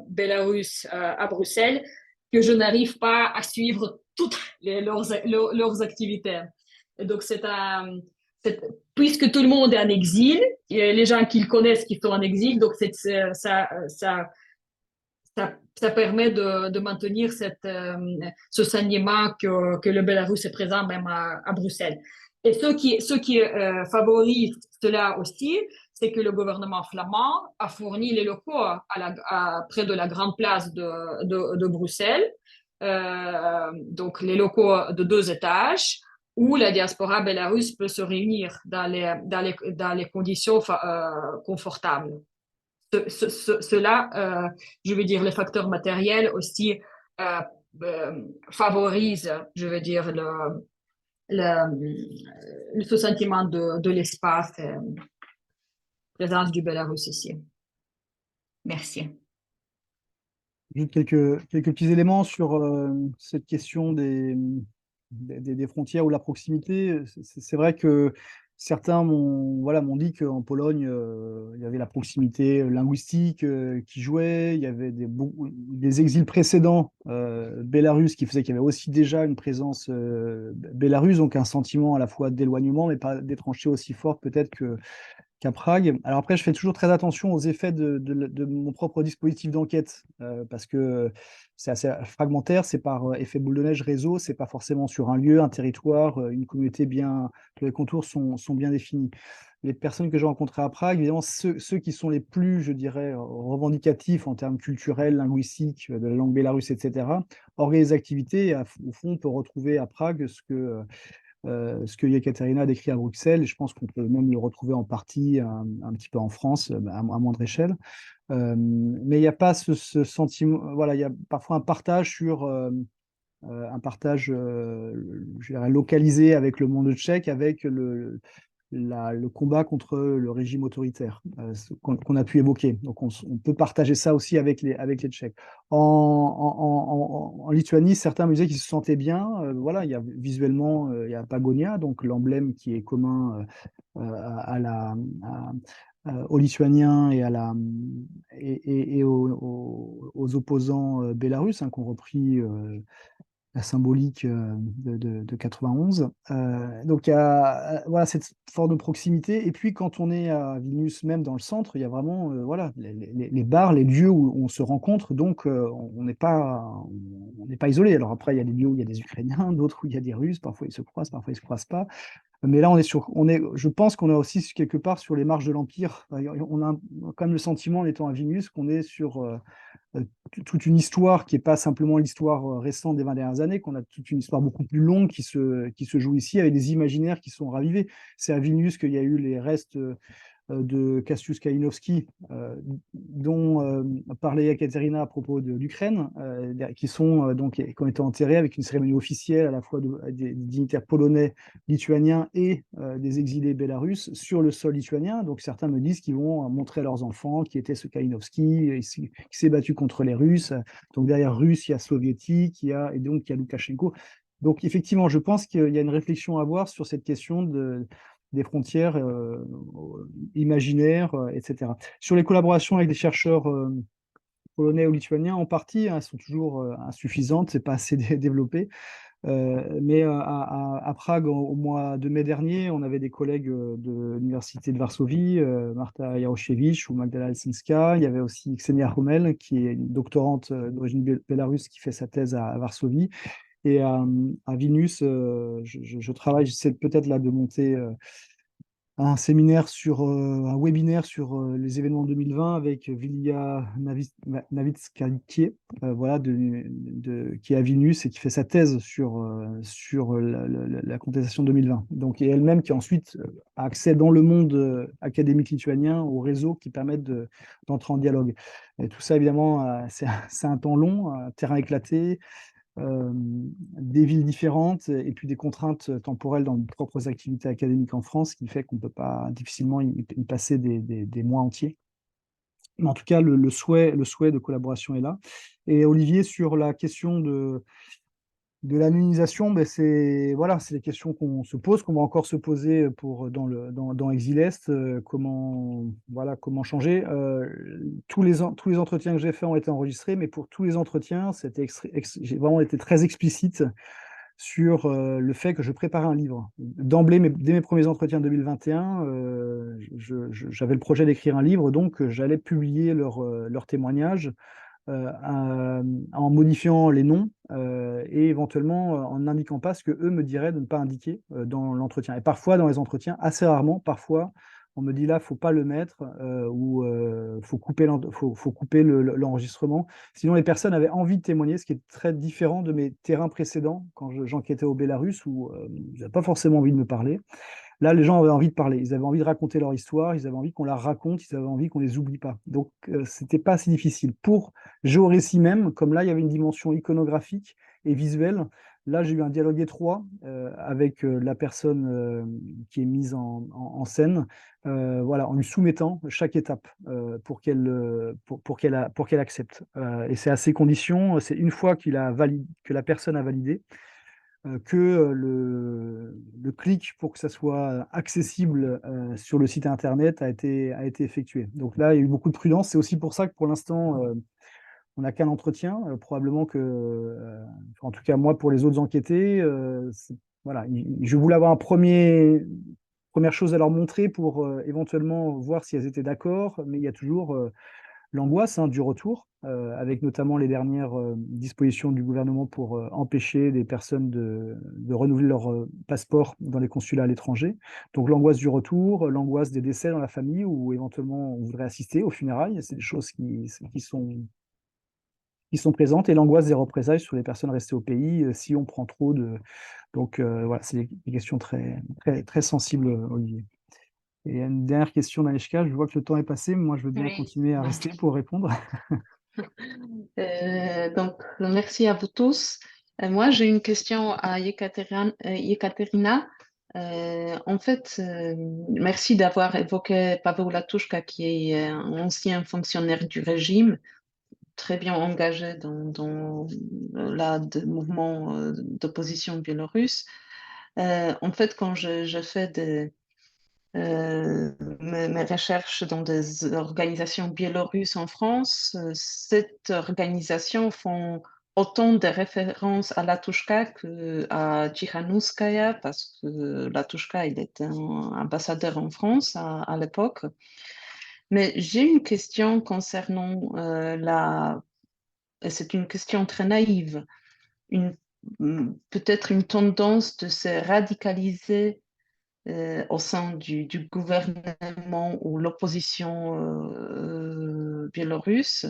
bélarusse à Bruxelles que je n'arrive pas à suivre toutes leurs activités. Et donc, puisque tout le monde est en exil, et les gens qu'ils connaissent qui sont en exil, donc ça permet de maintenir ce sentiment que le Bélarus est présent même à Bruxelles. Et ce qui favorise cela aussi, c'est que le gouvernement flamand a fourni les locaux près de la grande place de Bruxelles, donc les locaux de 2 étages, où la diaspora bélarusse peut se réunir dans les conditions confortables. Cela, je veux dire, les facteurs matériels aussi euh, favorisent, je veux dire, ce sentiment de l'espace, présence du Bélarus ici. Merci. Juste quelques petits éléments sur cette question des frontières ou la proximité. C'est vrai que certains m'ont dit qu'en Pologne, il y avait la proximité linguistique qui jouait, il y avait des exils précédents bélarusses qui faisaient qu'il y avait aussi déjà une présence bélarusse, donc un sentiment à la fois d'éloignement, mais pas d'étrangeté aussi fort peut-être qu'à Prague. Alors après, je fais toujours très attention aux effets de mon propre dispositif d'enquête, parce que c'est assez fragmentaire, c'est par effet boule de neige réseau, c'est pas forcément sur un lieu, un territoire, une communauté bien, dont les contours sont bien définis. Les personnes que j'ai rencontrées à Prague, évidemment, ceux qui sont les plus, je dirais, revendicatifs en termes culturels, linguistiques, de la langue bélarusse, etc., organisent des activités. Et au fond, on peut retrouver à Prague ce que Yekaterina a décrit à Bruxelles, et je pense qu'on peut même le retrouver en partie un petit peu en France, à moindre échelle. Mais il n'y a pas ce sentiment, voilà, il y a parfois un partage je dirais, localisé avec le monde tchèque, avec le combat contre le régime autoritaire qu'on a pu évoquer. Donc on peut partager ça aussi avec les Tchèques. En Lituanie, certains me disaient qu'ils se sentaient bien. Voilà, il y a visuellement, il y a Pagonia, donc l'emblème qui est commun aux Lituaniens et, aux opposants bélarusses, hein, qui ont repris la symbolique de 91. Donc, il y a voilà, cette forme de proximité. Et puis, quand on est à Vilnius, même dans le centre, il y a vraiment voilà, les bars, les lieux où on se rencontre. Donc, on n'est pas isolé. Alors après, il y a des lieux où il y a des Ukrainiens, d'autres où il y a des Russes. Parfois, ils se croisent, parfois, ils ne se croisent pas. Mais là, je pense qu'on est aussi quelque part sur les marges de l'Empire. On a quand même le sentiment, en étant à Vilnius, qu'on est sur toute une histoire qui n'est pas simplement l'histoire récente des 20 dernières années, qu'on a toute une histoire beaucoup plus longue qui se joue ici, avec des imaginaires qui sont ravivés. C'est à Vilnius qu'il y a eu les restes de Cassius Kalinowski, dont parlait Ekaterina à propos de l'Ukraine, qui ont été enterrés avec une cérémonie officielle à la fois des dignitaires polonais, lituaniens et des exilés bélarusses sur le sol lituanien. Donc certains me disent qu'ils vont montrer à leurs enfants qui était ce Kalinowski, qui s'est battu contre les Russes. Donc derrière Russes, il y a Soviétique, et donc il y a Loukachenko. Donc effectivement, je pense qu'il y a une réflexion à avoir sur cette question des frontières imaginaires, etc. Sur les collaborations avec des chercheurs polonais ou lituaniens, en partie, hein, elles sont toujours insuffisantes, c'est pas assez développé. Mais à Prague, au mois de mai dernier, on avait des collègues de l'université de Varsovie, Marta Jaroszewicz ou Magdala Helsinska. Il y avait aussi Ksenia Hummel, qui est une doctorante d'origine bélarusse qui fait sa thèse à Varsovie. Et à Vilnius, je travaille, j'essaie peut-être là de monter un webinaire sur les événements 2020 avec Vilja Navitskaitė, voilà, qui est à Vilnius et qui fait sa thèse sur la contestation 2020. Donc, et elle-même qui ensuite a accès dans le monde académique lituanien aux réseaux qui permettent d'entrer en dialogue. Et tout ça, évidemment, c'est un temps long, un terrain éclaté, des villes différentes et puis des contraintes temporelles dans nos propres activités académiques en France, qui fait qu'on ne peut pas difficilement y passer des mois entiers. Mais en tout cas, le souhait de collaboration est là. Et Olivier, sur la question de l'anonymisation, ben c'est les questions qu'on se pose, qu'on va encore se poser dans Exil Est. Comment changer. Tous les entretiens que j'ai faits ont été enregistrés, mais pour tous les entretiens, j'ai vraiment été très explicite sur le fait que je préparais un livre. D'emblée, dès mes premiers entretiens 2021, j'avais le projet d'écrire un livre, donc j'allais publier leurs témoignages, en modifiant les noms et éventuellement en n'indiquant pas ce que eux me diraient de ne pas indiquer dans l'entretien. Et parfois, dans les entretiens, assez rarement, parfois, on me dit là, faut pas le mettre ou faut couper l'enregistrement. Sinon, les personnes avaient envie de témoigner, ce qui est très différent de mes terrains précédents, quand j'enquêtais au Bélarus, où ils n'avaient pas forcément envie de me parler. Là, les gens avaient envie de parler, ils avaient envie de raconter leur histoire, ils avaient envie qu'on la raconte, ils avaient envie qu'on les oublie pas. Donc, c'était pas si difficile. Pour géorécit même, comme là, il y avait une dimension iconographique et visuelle. Là, j'ai eu un dialogue étroit avec la personne qui est mise en scène, voilà, en lui soumettant chaque étape pour qu'elle accepte. Et c'est à ces conditions, c'est une fois que la personne a validé, que le clic pour que ça soit accessible sur le site internet a été effectué. Donc là, il y a eu beaucoup de prudence. C'est aussi pour ça que pour l'instant, on n'a qu'un entretien. Probablement que, en tout cas moi, pour les autres enquêtés, voilà, je voulais avoir un premier première chose à leur montrer pour éventuellement voir si elles étaient d'accord, mais il y a toujours l'angoisse du retour, avec notamment les dernières dispositions du gouvernement pour empêcher les personnes de renouveler leur passeport dans les consulats à l'étranger. Donc l'angoisse du retour, l'angoisse des décès dans la famille, ou éventuellement on voudrait assister aux funérailles, c'est des choses qui sont présentes, et l'angoisse des représailles sur les personnes restées au pays si on prend trop de... Donc voilà, c'est des questions très, très, très sensibles, Olivier. Et une dernière question d'Anishka, je vois que le temps est passé, mais moi je veux bien Oui. continuer à rester pour répondre. Donc, merci à vous tous. Moi, j'ai une question à Yekaterina. En fait, merci d'avoir évoqué Paweł Latuszka, qui est un ancien fonctionnaire du régime, très bien engagé dans le mouvement d'opposition biélorusse. En fait, quand je fais mes recherches dans des organisations biélorusses en France, cette organisation font autant de références à Latushka qu'à Tsikhanouskaya, parce que Latushka, il était un ambassadeur en France à l'époque. Mais j'ai une question concernant et c'est une question très naïve, peut-être une tendance de se radicaliser au sein du gouvernement ou l'opposition biélorusse,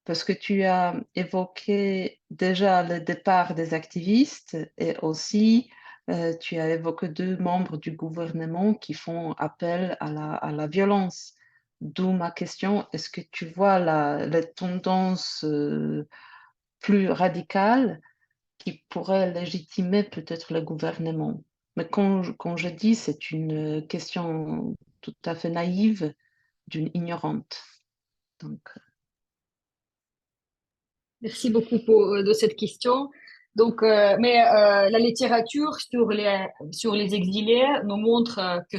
parce que tu as évoqué déjà le départ des activistes et aussi tu as évoqué 2 membres du gouvernement qui font appel à la violence. D'où ma question, est-ce que tu vois les tendances plus radicales qui pourrait légitimer peut-être le gouvernement? Mais quand je dis, c'est une question tout à fait naïve d'une ignorante. Donc, Merci beaucoup de cette question. Donc, la littérature sur les exilés nous montre que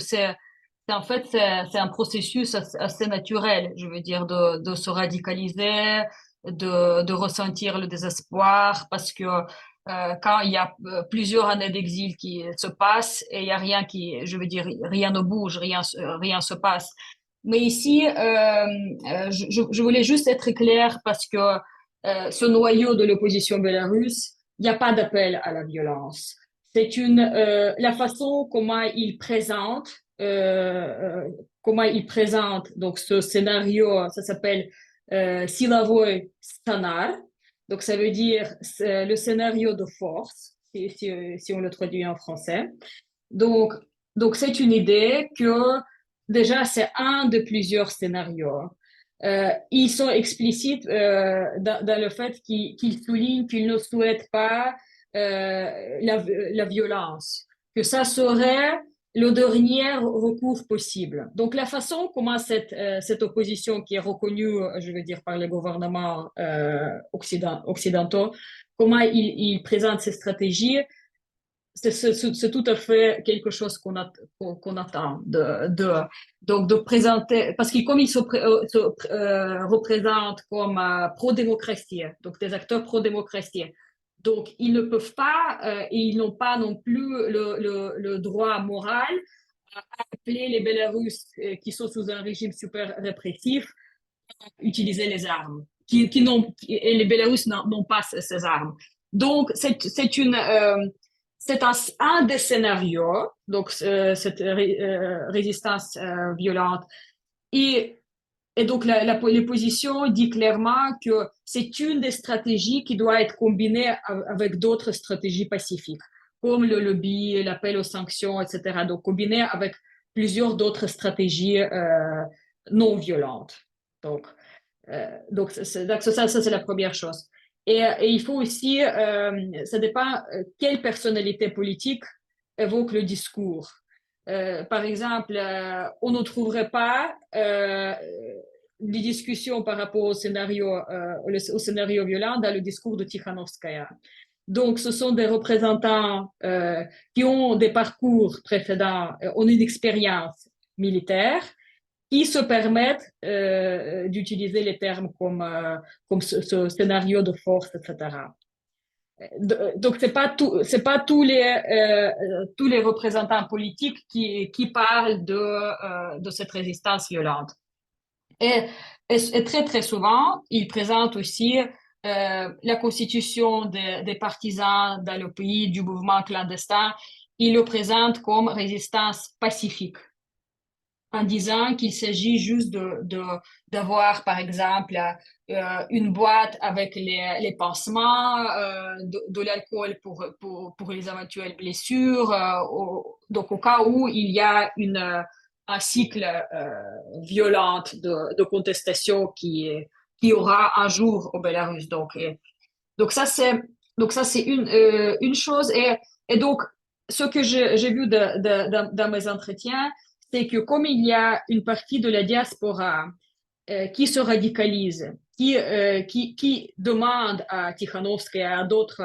en fait, c'est un processus assez naturel, je veux dire, de se radicaliser, de ressentir le désespoir, parce que quand il y a plusieurs années d'exil qui se passent et il y a rien je veux dire, rien ne bouge, rien se passe. Mais ici, je voulais juste être claire parce que ce noyau de l'opposition bélarusse, il n'y a pas d'appel à la violence. C'est la façon comment il présente donc ce scénario, ça s'appelle Silavoi Scenar. Donc ça veut dire le scénario de force, si on le traduit en français. Donc, c'est une idée que déjà c'est un de plusieurs scénarios. Ils sont explicites dans le fait qu'ils soulignent qu'ils ne souhaitent pas la violence, que ça serait le dernier recours possible. Donc la façon comment cette opposition qui est reconnue, je veux dire, par les gouvernements occidentaux, comment ils présentent ces stratégies, c'est tout à fait quelque chose qu'on attend donc de présenter, parce que comme ils se représentent comme pro-démocratie, donc des acteurs pro-démocratie, donc ils ne peuvent pas et ils n'ont pas non plus le droit moral à appeler les Bélarusses qui sont sous un régime super répressif à utiliser les armes, et les Bélarusses n'ont pas ces armes. Donc c'est un des scénarios, donc cette résistance violente. Et donc l'opposition dit clairement que c'est une des stratégies qui doit être combinée avec d'autres stratégies pacifiques, comme le lobby, l'appel aux sanctions, etc. Donc combinée avec plusieurs d'autres stratégies non violentes. Donc ça, c'est la première chose. Et il faut aussi, ça dépend quelle personnalité politique évoque le discours. Par exemple, on ne trouverait pas des discussions par rapport au scénario violent dans le discours de Tikhanovskaya. Donc, ce sont des représentants qui ont des parcours précédents, ont une expérience militaire, qui se permettent d'utiliser les termes comme ce scénario de force, etc. Donc, c'est pas tous les représentants politiques qui parlent de cette résistance violente. Et très, très souvent, ils présentent aussi la constitution des partisans dans le pays du mouvement clandestin. Ils le présentent comme résistance pacifique, en disant qu'il s'agit juste d'avoir, par exemple, une boîte avec les pansements, de l'alcool pour les éventuelles blessures, donc au cas où il y a un cycle violent de contestation qui aura un jour au Bélarus. Donc ça, c'est une chose. Et donc, ce que j'ai vu dans mes entretiens, c'est que comme il y a une partie de la diaspora qui se radicalise, qui demande à Tikhanovsky et à d'autres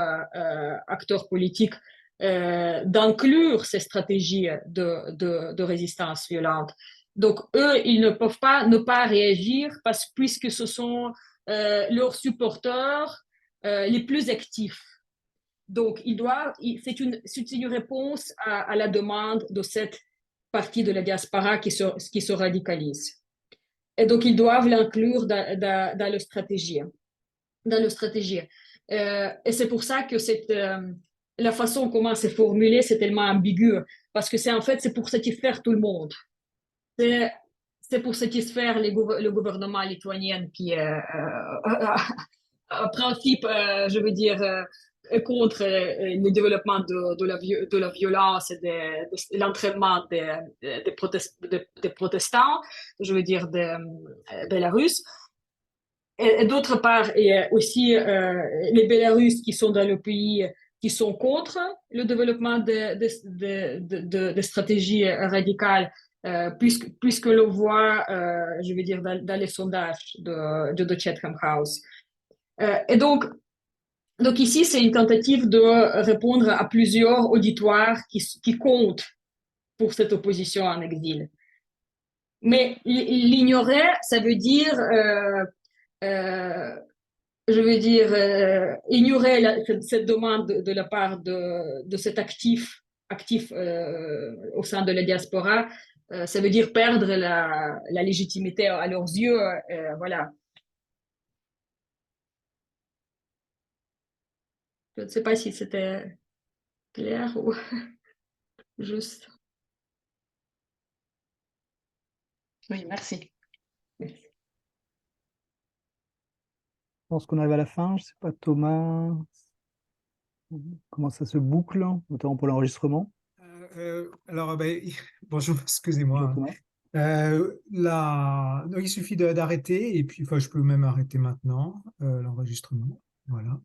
acteurs politiques d'inclure ces stratégies de résistance violente. Donc, eux, ils ne peuvent pas ne pas réagir puisque ce sont leurs supporters les plus actifs. Donc, c'est une réponse à la demande de cette partie de la diaspora qui se radicalise. Et donc, ils doivent l'inclure dans leur stratégie. Et c'est pour ça que la façon comment c'est formulé, c'est tellement ambigu, parce que c'est pour satisfaire tout le monde. C'est pour satisfaire le gouvernement lituanien qui est en principe, je veux dire, contre le développement de la violence et de l'entraînement des protestants, je veux dire, des Bélarusses. Et d'autre part, il y a aussi les Bélarusses qui sont dans le pays, qui sont contre le développement de stratégies radicales, puisque l'on voit, je veux dire, dans les sondages de Chatham House. Et donc ici, c'est une tentative de répondre à plusieurs auditoires qui comptent pour cette opposition en exil. Mais l'ignorer, ça veut dire, je veux dire, ignorer cette demande de la part de cet actif au sein de la diaspora, ça veut dire perdre la légitimité à leurs yeux, voilà. Je ne sais pas si c'était clair ou juste. Oui, merci. Je pense qu'on arrive à la fin. Je ne sais pas, Thomas, comment ça se boucle, notamment pour l'enregistrement. Alors, bonjour, excusez-moi. Bonjour, Thomas. Il suffit d'arrêter, et puis je peux même arrêter maintenant l'enregistrement. Voilà.